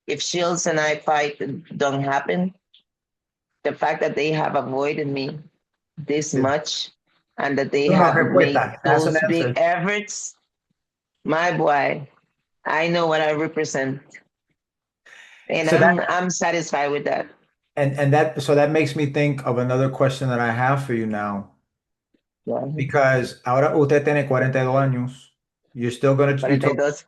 if Shields and I fight don't happen, the fact that they have avoided me this much and that they Una have made respuesta. That's an those big answer. efforts, my boy, I know what I represent. And So that I'm satisfied with that. and that so that makes me think of another question that I have for you now. Yeah. Because ahora usted tiene 42 años. You're still gonna you told 42.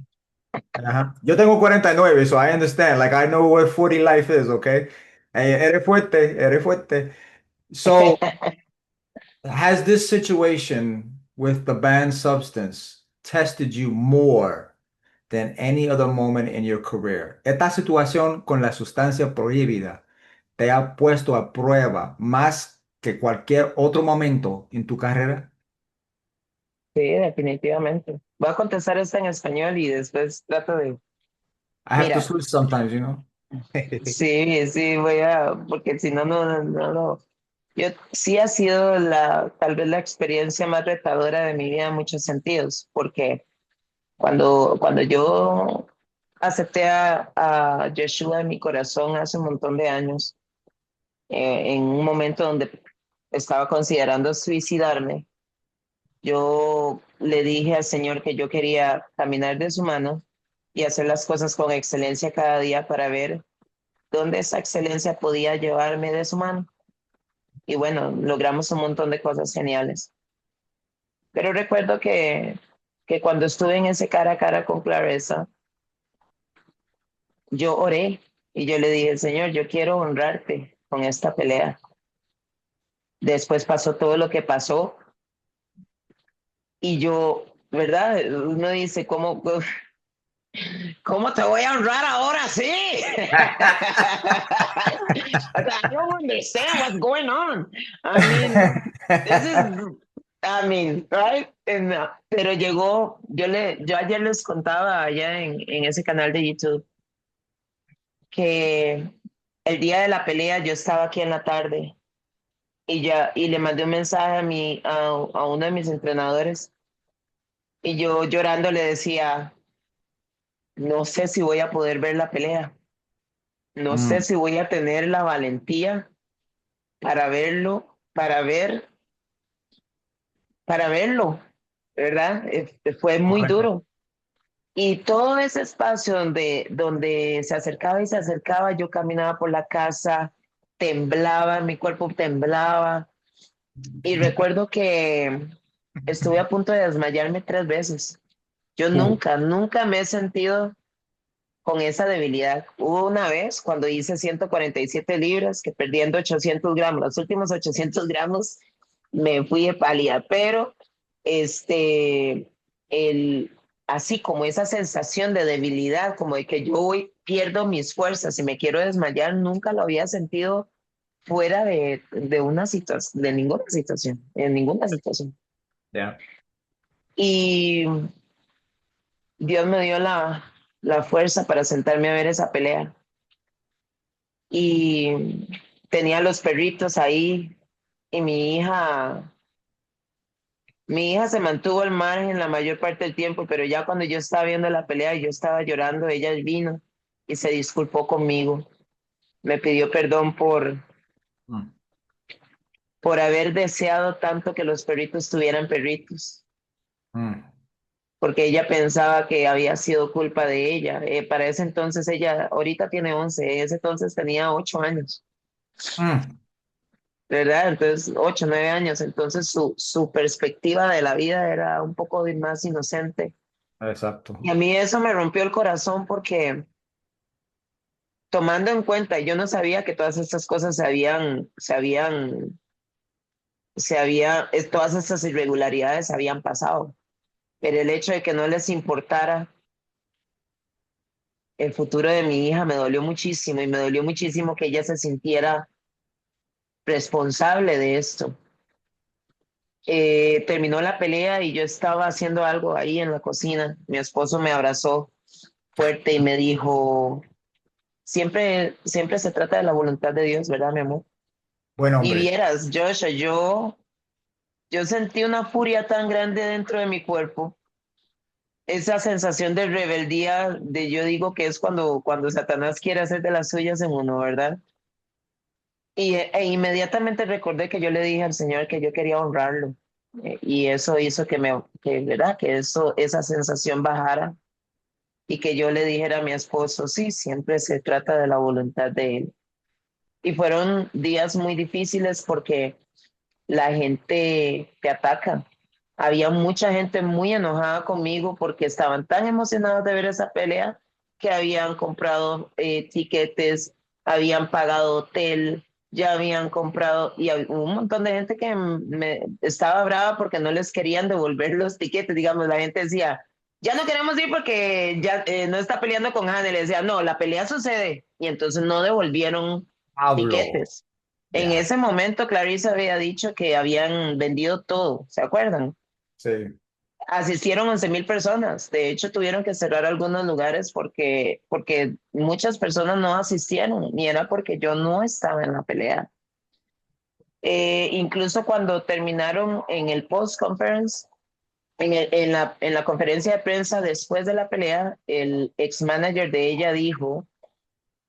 Ajá. Yo tengo 49, so I understand. Like I know what 40 life is, okay? Eres fuerte, eres fuerte. So has this situation with the banned substance tested you more than any other moment in your career? Esta situación con la sustancia prohibida te ha puesto a prueba más que cualquier otro momento en tu carrera. Sí, definitivamente. Voy a contestar esta en español y después trato de... I have to Mira, switch sometimes, you know? sí, porque si no, no. Yo sí ha sido tal vez la experiencia más retadora de mi vida en muchos sentidos, porque cuando yo acepté a Yeshua en mi corazón hace un montón de años, en un momento donde estaba considerando suicidarme, yo le dije al Señor que yo quería caminar de su mano y hacer las cosas con excelencia cada día para ver dónde esa excelencia podía llevarme de su mano. Y bueno, logramos un montón de cosas geniales. Pero recuerdo que cuando estuve en ese cara a cara con Clarissa, yo oré y yo le dije, Señor, yo quiero honrarte con esta pelea. Después pasó todo lo que pasó Y yo, ¿verdad? Uno dice, ¿cómo te voy a honrar ahora sí? O sea, I don't understand what's going on. I mean, this is, I mean, right? Pero llegó, yo ayer les contaba allá en ese canal de YouTube que el día de la pelea yo estaba aquí en la tarde y le mandé un mensaje a uno de mis entrenadores y yo llorando le decía, no sé si voy a poder ver la pelea, no sé Mm, si voy a tener la valentía para verlo, para verlo, ¿verdad? Fue muy correcto. duro. Y todo ese espacio donde se acercaba y se acercaba, yo caminaba por la casa, temblaba, mi cuerpo temblaba. Y recuerdo que estuve a punto de desmayarme 3 veces. Yo Uh, nunca me he sentido con esa debilidad. Hubo una vez cuando hice 147 libras, que perdiendo 800 gramos, los últimos 800 gramos me fui de pálida, pero este, el, así como esa sensación de debilidad, como de que yo hoy pierdo mis fuerzas y me quiero desmayar, nunca lo había sentido fuera de una situación, de ninguna situación, en ninguna situación. yeah. Y Dios me dio la fuerza para sentarme a ver esa pelea. Y tenía los perritos ahí y mi hija se mantuvo al margen la mayor parte del tiempo, pero ya cuando yo estaba viendo la pelea y yo estaba llorando, ella vino y se disculpó conmigo. Me pidió perdón Mm, por haber deseado tanto que los perritos tuvieran perritos, mm, porque ella pensaba que había sido culpa de ella. Para ese entonces ella, ahorita tiene 11, ese entonces tenía 8 años. mm. ¿Verdad? Entonces, 8, 9 años. Entonces, su perspectiva de la vida era un poco más inocente. Exacto. Y a mí eso me rompió el corazón porque tomando en cuenta, yo no sabía que todas estas cosas todas estas irregularidades habían pasado. Pero el hecho de que no les importara el futuro de mi hija me dolió muchísimo y me dolió muchísimo que ella se sintiera responsable de esto. Terminó la pelea y yo estaba haciendo algo ahí en la cocina. Mi esposo me abrazó fuerte y me dijo, siempre se trata de la voluntad de Dios, ¿verdad, mi amor? Buen Y hombre. vieras, Joshua, yo sentí una furia tan grande dentro de mi cuerpo, esa sensación de rebeldía, yo digo que es cuando Satanás quiere hacer de las suyas en uno, ¿verdad? E inmediatamente recordé que yo le dije al Señor que yo quería honrarlo. Y eso hizo ¿verdad? Que esa sensación bajara y que yo le dijera a mi esposo, sí, siempre se trata de la voluntad de él. Y fueron días muy difíciles porque la gente te ataca. Había mucha gente muy enojada conmigo porque estaban tan emocionados de ver esa pelea que habían comprado tiquetes, habían pagado hotel, ya habían comprado y hubo un montón de gente que me estaba brava porque no les querían devolver los tiquetes. Digamos, la gente decía, ya no queremos ir porque ya no está peleando con Hannah. Le decía, no, la pelea sucede. Y entonces no devolvieron Hablo. tiquetes. En Ya. ese momento, Clarice había dicho que habían vendido todo, ¿se acuerdan? Sí. Asistieron 11,000 personas. De hecho, tuvieron que cerrar algunos lugares porque muchas personas no asistieron, y era porque yo no estaba en la pelea. Incluso cuando terminaron en el post-conference, en la conferencia de prensa después de la pelea, el ex-manager de ella dijo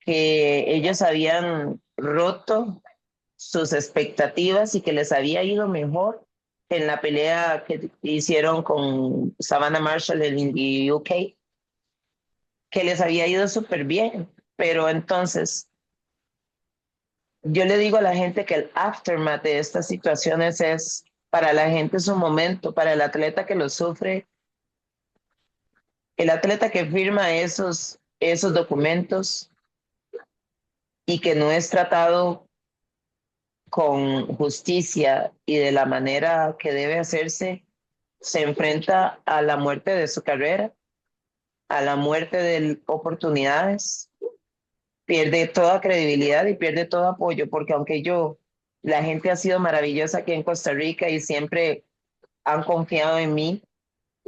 que ellos habían roto sus expectativas y que les había ido mejor en la pelea que hicieron con Savannah Marshall en the UK, que les había ido súper bien. Pero entonces, yo le digo a la gente que el aftermath de estas situaciones es, para la gente es un momento, para el atleta que lo sufre, el atleta que firma esos documentos y que no es tratado con justicia y de la manera que debe hacerse, se enfrenta a la muerte de su carrera, a la muerte de oportunidades, pierde toda credibilidad y pierde todo apoyo, porque aunque la gente ha sido maravillosa aquí en Costa Rica y siempre han confiado en mí,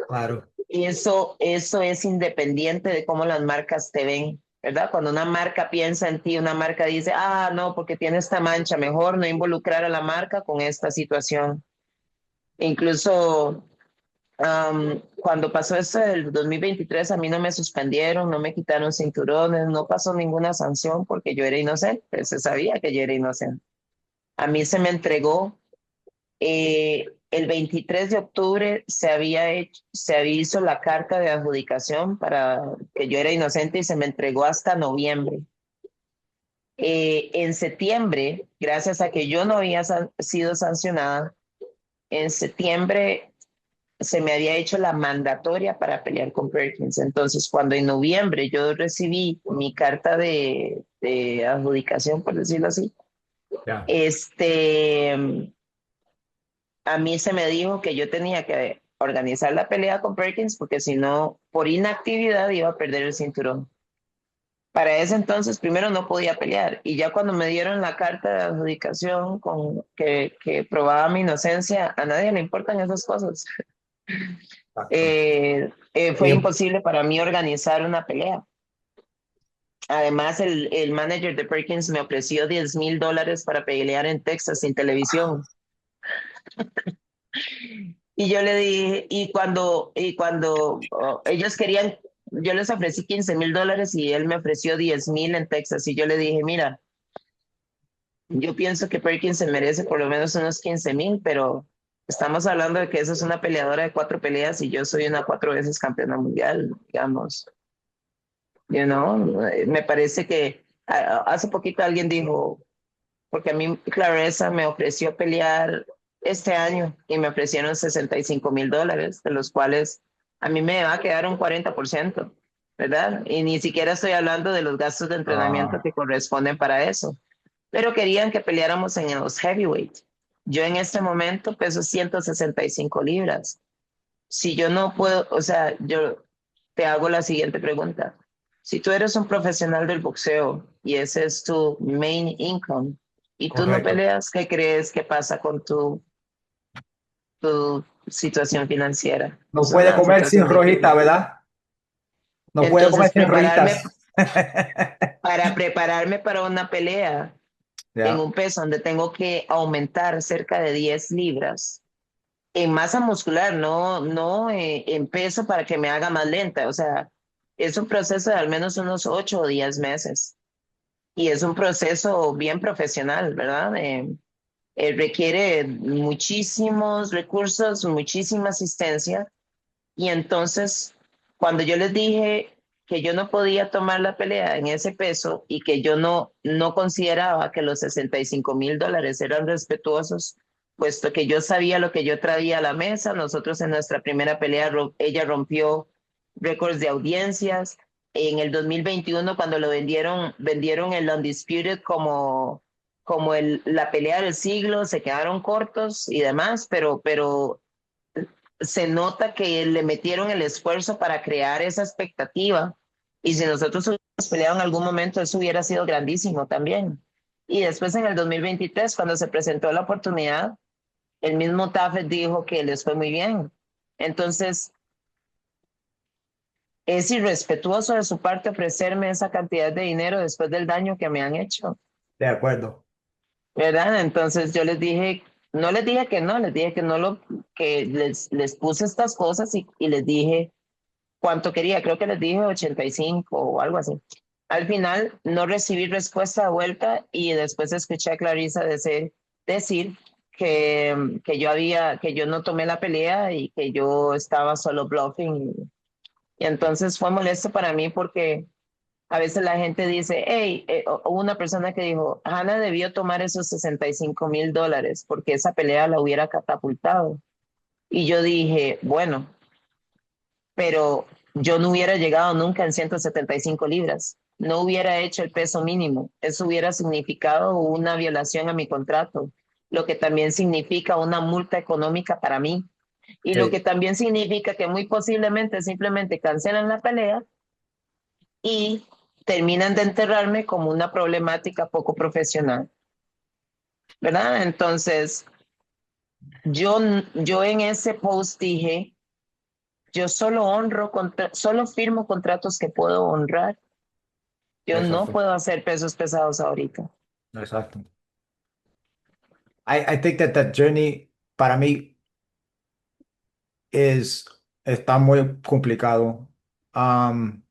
Claro. y eso es independiente de cómo las marcas te ven, ¿verdad? Cuando una marca piensa en ti, una marca dice, ah, no, porque tiene esta mancha, mejor no involucrar a la marca con esta situación. Incluso cuando pasó esto del 2023, a mí no me suspendieron, no me quitaron cinturones, no pasó ninguna sanción porque yo era inocente, se sabía que yo era inocente. A mí se me entregó el 23 de octubre se había hizo la carta de adjudicación para que yo era inocente y se me entregó hasta noviembre. En septiembre, gracias a que yo no había sido sancionada, en septiembre se me había hecho la mandatoria para pelear con Perkins. Entonces, cuando en noviembre yo recibí mi carta de adjudicación, por decirlo así, Ya. este, a mí se me dijo que yo tenía que organizar la pelea con Perkins porque si no, por inactividad iba a perder el cinturón. Para ese entonces, primero no podía pelear y ya cuando me dieron la carta de adjudicación que probaba mi inocencia, a nadie le importan esas cosas. Exacto. Fue imposible para mí organizar una pelea. Además, el manager de Perkins me ofreció $10,000 para pelear en Texas sin televisión. Y yo le dije, y cuando ellos querían, yo les ofrecí $15,000 y él me ofreció 10,000 en Texas. Y yo le dije, mira, yo pienso que Perkins se merece por lo menos unos 15,000, pero estamos hablando de que esa es una peleadora de 4 peleas y yo soy una 4 veces campeona mundial, digamos. You know, me parece que hace poquito alguien dijo, porque a mí Claressa me ofreció pelear este año y me ofrecieron $65,000, de los cuales a mí me va a quedar un 40%, ¿verdad? Y ni siquiera estoy hablando de los gastos de entrenamiento Ah, que corresponden para eso. Pero querían que peleáramos en los heavyweight. Yo en este momento peso 165 libras. Si yo no puedo, o sea, yo te hago la siguiente pregunta. Si tú eres un profesional del boxeo y ese es tu main income y tú no correcto. peleas, ¿qué crees que pasa con tu situación financiera? No Es puede una comer sin situación rojita, difícil. ¿verdad? No puede comer Entonces, sin rojitas. para prepararme para una pelea en Ya. un peso donde tengo que aumentar cerca de 10 libras en masa muscular, no en peso para que me haga más lenta. O sea, es un proceso de al menos unos 8 o 10 meses. Y es un proceso bien profesional, ¿verdad? Requiere muchísimos recursos, muchísima asistencia. Y entonces, cuando yo les dije que yo no podía tomar la pelea en ese peso y que yo no consideraba que los $65,000 eran respetuosos, puesto que yo sabía lo que yo traía a la mesa, nosotros en nuestra primera pelea, ella rompió récords de audiencias. En el 2021, cuando vendieron el Undisputed como la pelea del siglo, se quedaron cortos y demás, pero se nota que le metieron el esfuerzo para crear esa expectativa. Y si nosotros hubiéramos peleado en algún momento, eso hubiera sido grandísimo también. Y después en el 2023, cuando se presentó la oportunidad, el mismo Taffet dijo que les fue muy bien. Entonces, es irrespetuoso de su parte ofrecerme esa cantidad de dinero después del daño que me han hecho, De acuerdo. ¿verdad? Entonces yo les dije, no les dije que no, les dije que no que les puse estas cosas y les dije cuánto quería, creo que les dije 85 o algo así. Al final no recibí respuesta de vuelta y después escuché a Clarissa decir que yo no tomé la pelea y que yo estaba solo bluffing. Y entonces fue molesto para mí porque a veces la gente dice, hey, hubo una persona que dijo, Hannah debió tomar esos $65,000 porque esa pelea la hubiera catapultado. Y yo dije, bueno, pero yo no hubiera llegado nunca en 175 libras, no hubiera hecho el peso mínimo, eso hubiera significado una violación a mi contrato, lo que también significa una multa económica para mí. Y lo que Sí, también significa que muy posiblemente simplemente cancelan la pelea y terminan de enterrarme como una problemática poco profesional, ¿verdad? Entonces, yo en ese post dije, yo solo solo firmo contratos que puedo honrar. Yo no exacto, puedo hacer pesos pesados ahorita. exacto. I think that journey para mí está muy complicado. Um,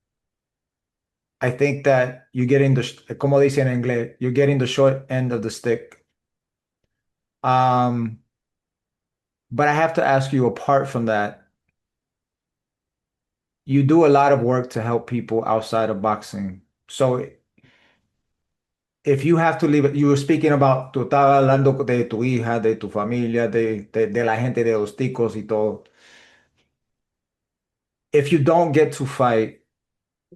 I think that you're getting como dicen en inglés, you're getting the short end of the stick. Um, but I have to ask you, apart from that, you do a lot of work to help people outside of boxing. So if you have to leave it, you were speaking about, tú estabas hablando de tu hija, de tu familia, de la gente de los ticos y todo. If you don't get to fight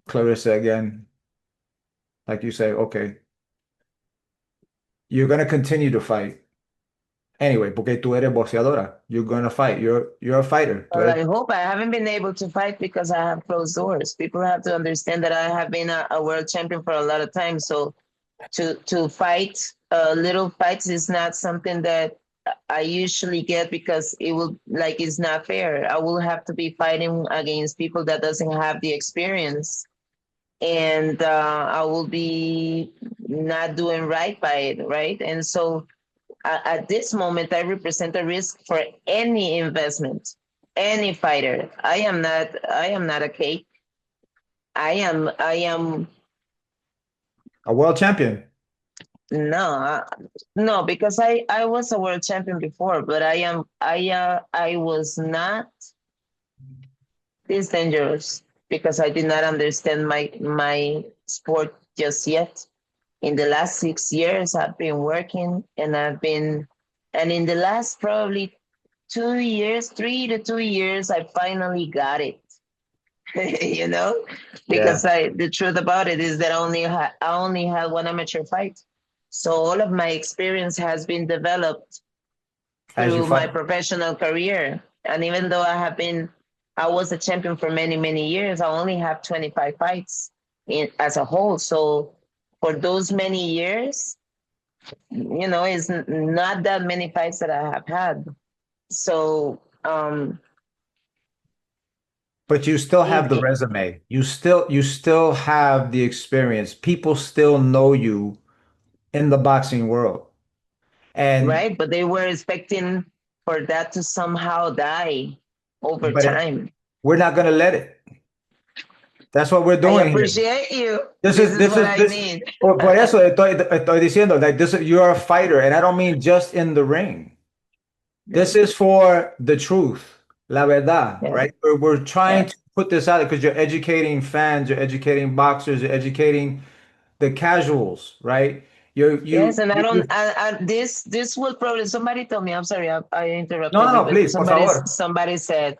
Clarissa again, like you say, okay, you're gonna continue to fight anyway, porque tú eres boxeadora. You're gonna fight. You're a fighter. Tú Well, eres, I hope I haven't been able to fight because I have closed doors. People have to understand that I have been a world champion for a lot of time. So to fight little fights is not something that I usually get because it will like it's not fair. I will have to be fighting against people that doesn't have the experience, and I will be not doing right by it, right? And so at this moment, I represent a risk for any investment, any fighter. I am not a cake. I am a world champion. no, no, because I was a world champion before, but I was not this dangerous because I did not understand my sport just yet. In the last 6 years, I've been working and in the last probably 2 years, 3 to 2 years, I finally got it. you know, because Yeah. the truth about it is that I only had one amateur fight, so all of my experience has been developed As you through my fight. professional career. And even though I was a champion for many, many years, I only have 25 fights as a whole. So for those many years, it's not that many fights that I have had. So, But you still have the it, resume. You still have the experience. People still know you in the boxing world. And right? But they were expecting for that to somehow die over but time. we're not gonna let it. That's what we're I doing here. appreciate you. This This is is this what is I this need. por eso estoy diciendo like this you're a fighter and I don't mean just in the ring. This is for the truth, la verdad, Yeah, right? We're yeah. trying to put this out because you're educating fans, you're educating boxers, you're educating the casuals, right? You Yes, you and I you, don't. you This will probably. Somebody told me. I'm sorry, I no, no, interrupted you, no, but please, por favor. somebody said.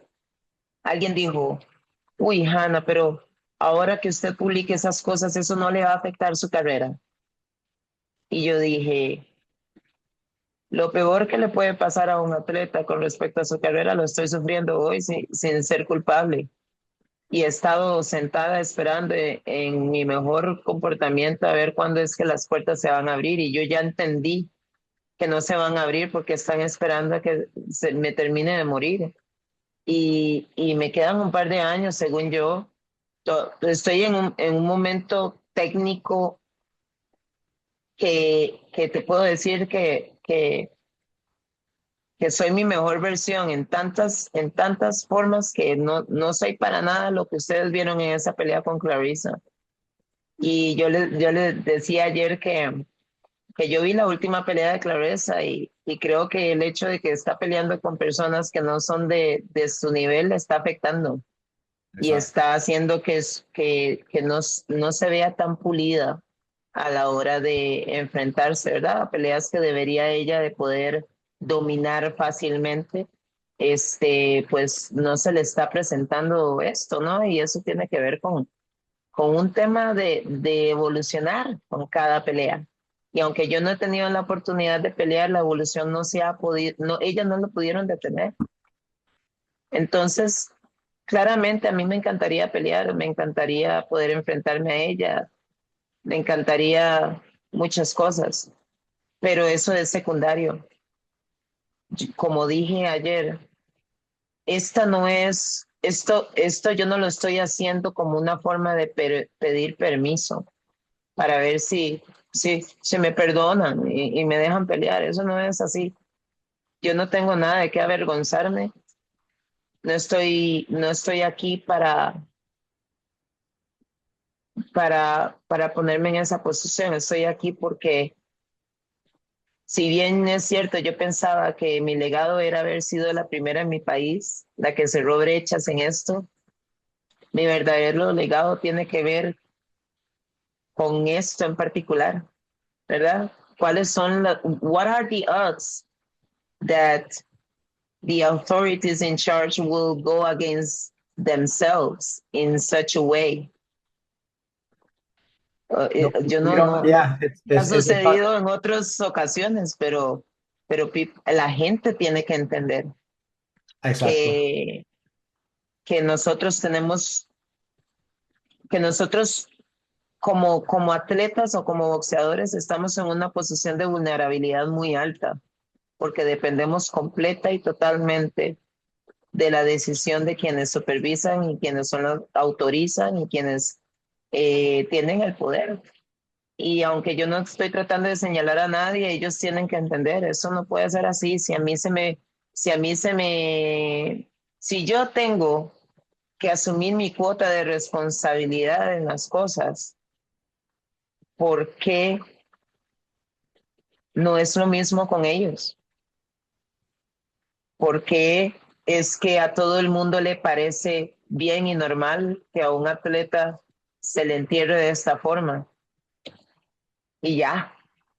Alguien dijo, uy, Hanna, pero ahora que usted publique esas cosas, eso no le va a afectar su carrera. Y yo dije, lo peor que le puede pasar a un atleta con respecto a su carrera lo estoy sufriendo hoy sin ser culpable. Y he estado sentada esperando en mi mejor comportamiento a ver cuándo es que las puertas se van a abrir. Y yo ya entendí que no se van a abrir porque están esperando a que me termine de morir. Y me quedan un par de años, según yo. Estoy en un momento técnico que te puedo decir que soy mi mejor versión en tantas formas que no soy para nada lo que ustedes vieron en esa pelea con Clarissa. Y yo le decía ayer que yo vi la última pelea de Clarissa y creo que el hecho de que está peleando con personas que no son de su nivel le está afectando y Exacto. está haciendo que no se vea tan pulida a la hora de enfrentarse, ¿verdad? A peleas que debería ella de poder dominar fácilmente, pues no se le está presentando esto, ¿no? Y eso tiene que ver con un tema de evolucionar con cada pelea. Y aunque yo no he tenido la oportunidad de pelear, la evolución no se ha podido, no, ellas no lo pudieron detener. Entonces, claramente a mí me encantaría pelear, me encantaría poder enfrentarme a ella, me encantaría muchas cosas, pero eso es secundario. Como dije ayer, esta no es, esto yo no lo estoy haciendo como una forma de pedir permiso para ver si se me perdonan y me dejan pelear. Eso no es así. Yo no tengo nada de qué avergonzarme. No estoy aquí para ponerme en esa posición. Estoy aquí porque, si bien es cierto, yo pensaba que mi legado era haber sido la primera en mi país, la que cerró brechas en esto. Mi verdadero legado tiene que ver con esto en particular, ¿verdad? What are the odds that the authorities in charge will go against themselves in such a way? No, Yo we no, don't, no, yeah, ha it's about, sucedido en otras ocasiones, pero la gente tiene que entender exacto. que, que nosotros tenemos, que nosotros como atletas o como boxeadores estamos en una posición de vulnerabilidad muy alta, porque dependemos completa y totalmente de la decisión de quienes supervisan y quienes autorizan y quienes tienen el poder. Y aunque yo no estoy tratando de señalar a nadie, ellos tienen que entender, eso no puede ser así. Si a mí se me, si yo tengo que asumir mi cuota de responsabilidad en las cosas, ¿por qué no es lo mismo con ellos? ¿Por qué es que a todo el mundo le parece bien y normal que a un atleta se le entierre de esta forma? Y ya,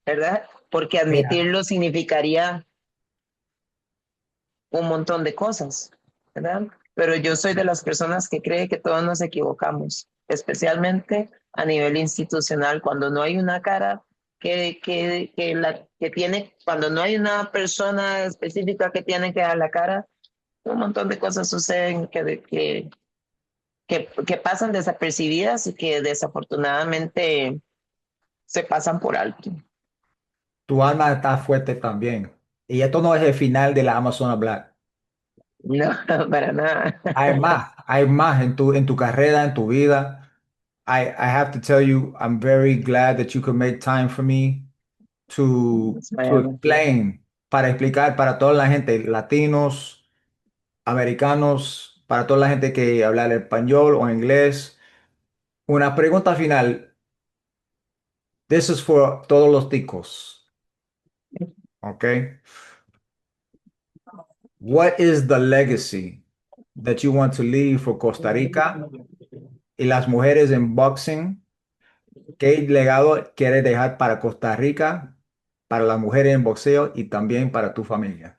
¿verdad? Porque Mira, admitirlo significaría un montón de cosas, ¿verdad? Pero yo soy de las personas que cree que todos nos equivocamos, especialmente a nivel institucional, cuando no hay una cara que tiene, cuando no hay una persona específica que tiene que dar la cara, un montón de cosas suceden que pasan desapercibidas y que desafortunadamente se pasan por alto. tu alma está fuerte también. Y esto no es el final de la Amazona Black. No, para nada. Hay más en tu carrera, en tu vida. I have to tell you, I'm very glad that you could make time for me to Bueno, explain, para explicar para toda la gente, latinos, americanos, para toda la gente que habla el español o inglés. Una pregunta final. This is for todos los ticos, ¿ok? What is the legacy that you want to leave for Costa Rica y las mujeres en boxing? ¿Qué legado quieres dejar para Costa Rica, para las mujeres en boxeo y también para tu familia?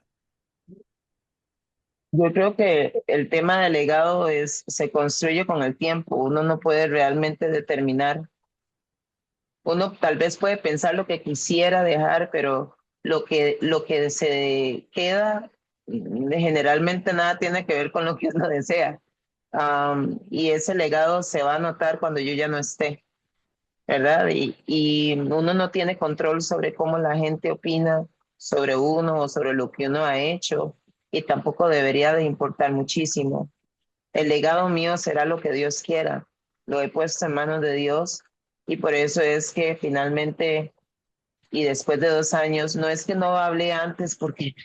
yo creo que el tema del legado se construye con el tiempo. Uno no puede realmente determinar. Uno tal vez puede pensar lo que quisiera dejar, pero lo que se queda generalmente nada tiene que ver con lo que uno desea. Y ese legado se va a notar cuando yo ya no esté, ¿verdad? Y uno no tiene control sobre cómo la gente opina sobre uno o sobre lo que uno ha hecho, y tampoco debería de importar muchísimo. El legado mío será lo que Dios quiera. Lo he puesto en manos de Dios, y por eso es que finalmente, y después de 2 años, no es que no hablé antes porque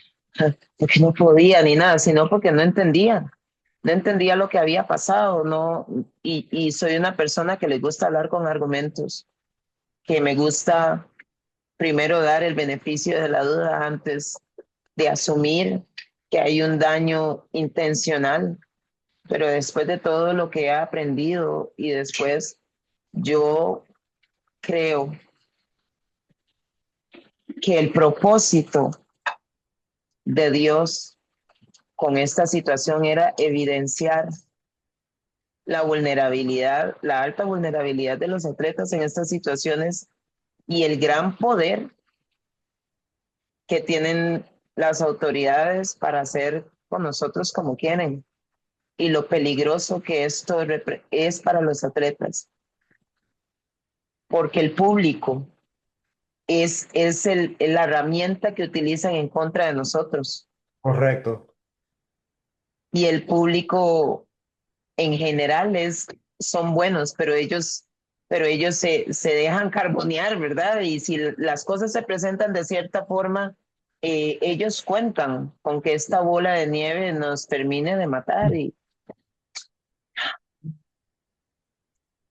no podía ni nada, sino porque no entendía. No entendía lo que había pasado, no, y soy una persona que le gusta hablar con argumentos, que me gusta primero dar el beneficio de la duda antes de asumir que hay un daño intencional. Pero después de todo lo que he aprendido y después, yo creo que el propósito de Dios con esta situación era evidenciar la vulnerabilidad, la alta vulnerabilidad de los atletas en estas situaciones, y el gran poder que tienen las autoridades para hacer con nosotros como quieren. y lo peligroso que esto es para los atletas, porque el público es la herramienta que utilizan en contra de nosotros. Correcto. Y el público en general son buenos, pero ellos se dejan carbonear, ¿verdad? Y si las cosas se presentan de cierta forma, ellos cuentan con que esta bola de nieve nos termine de matar y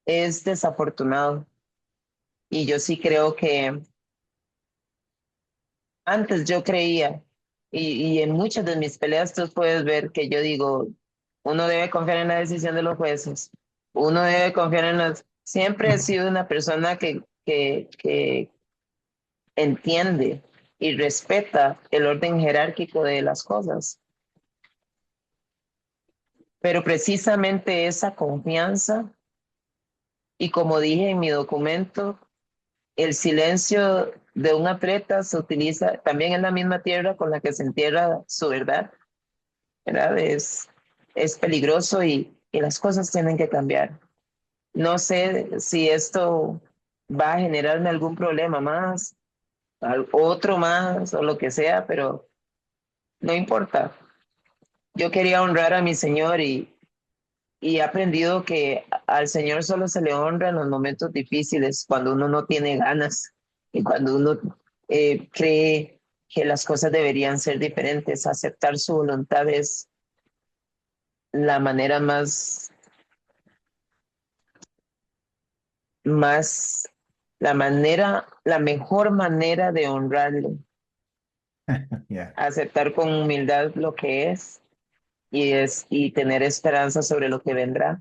es desafortunado. Y yo sí creo que antes yo creía, y en muchas de mis peleas tú puedes ver que yo digo, uno debe confiar en la decisión de los jueces, uno debe confiar en las... Siempre he sido una persona que entiende y respeta el orden jerárquico de las cosas, pero precisamente esa confianza, y como dije en mi documento, el silencio de un atleta se utiliza también en la misma tierra con la que se entierra su verdad. ¿Verdad? Es peligroso y las cosas tienen que cambiar. No sé si esto va a generarme algún problema más, otro más o lo que sea, pero no importa. Yo quería honrar a mi Señor y he aprendido que al Señor solo se le honra en los momentos difíciles, cuando uno no tiene ganas y cuando uno cree que las cosas deberían ser diferentes. Aceptar su voluntad es la manera más, la mejor manera de honrarlo, Yeah. aceptar con humildad lo que y tener esperanza sobre lo que vendrá.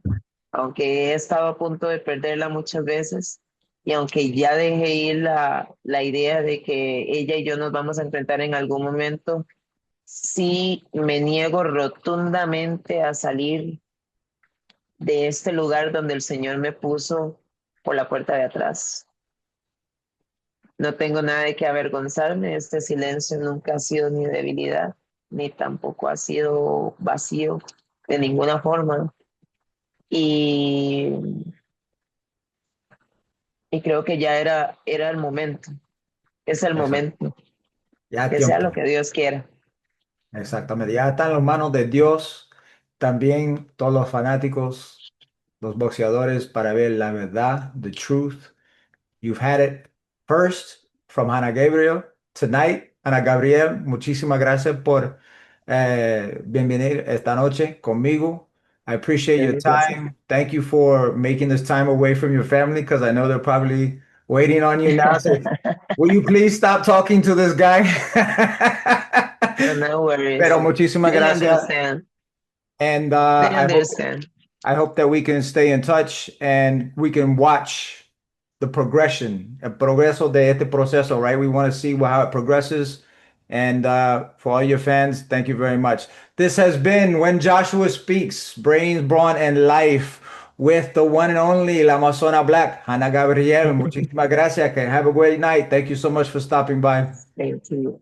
Aunque he estado a punto de perderla muchas veces y aunque ya dejé ir la idea de que ella y yo nos vamos a enfrentar en algún momento, sí me niego rotundamente a salir de este lugar donde el Señor me puso por la puerta de atrás. No tengo nada de qué avergonzarme. Este silencio nunca ha sido ni debilidad, ni tampoco ha sido vacío de ninguna forma. Y, y creo que ya era el momento. Es el Exacto. momento. Ya Que sea lo tiempo. que Dios quiera. Exactamente. Ya está en las manos de Dios. También todos los fanáticos, los boxeadores, para ver la verdad, the truth. You've had it first from Ana Gabriel tonight. Ana Gabriel, muchísimas gracias por venir esta noche conmigo. I appreciate your Gracias. time. Thank you for making this time away from your family because I know they're probably waiting on you now. So will you please stop talking to this guy? No Pero worries. muchísimas They gracias. understand. And They understand. I hope that we can stay in touch and we can watch the progression, el progreso de este proceso, right? We want to see how it progresses. And for all your fans, thank you very much. This has been When Joshua Speaks, Brains, Brawn, and Life with the one and only La Amazona Black, Hannah Gabriel. Muchísimas gracias. Have a great night. Thank you so much for stopping by. Thank you.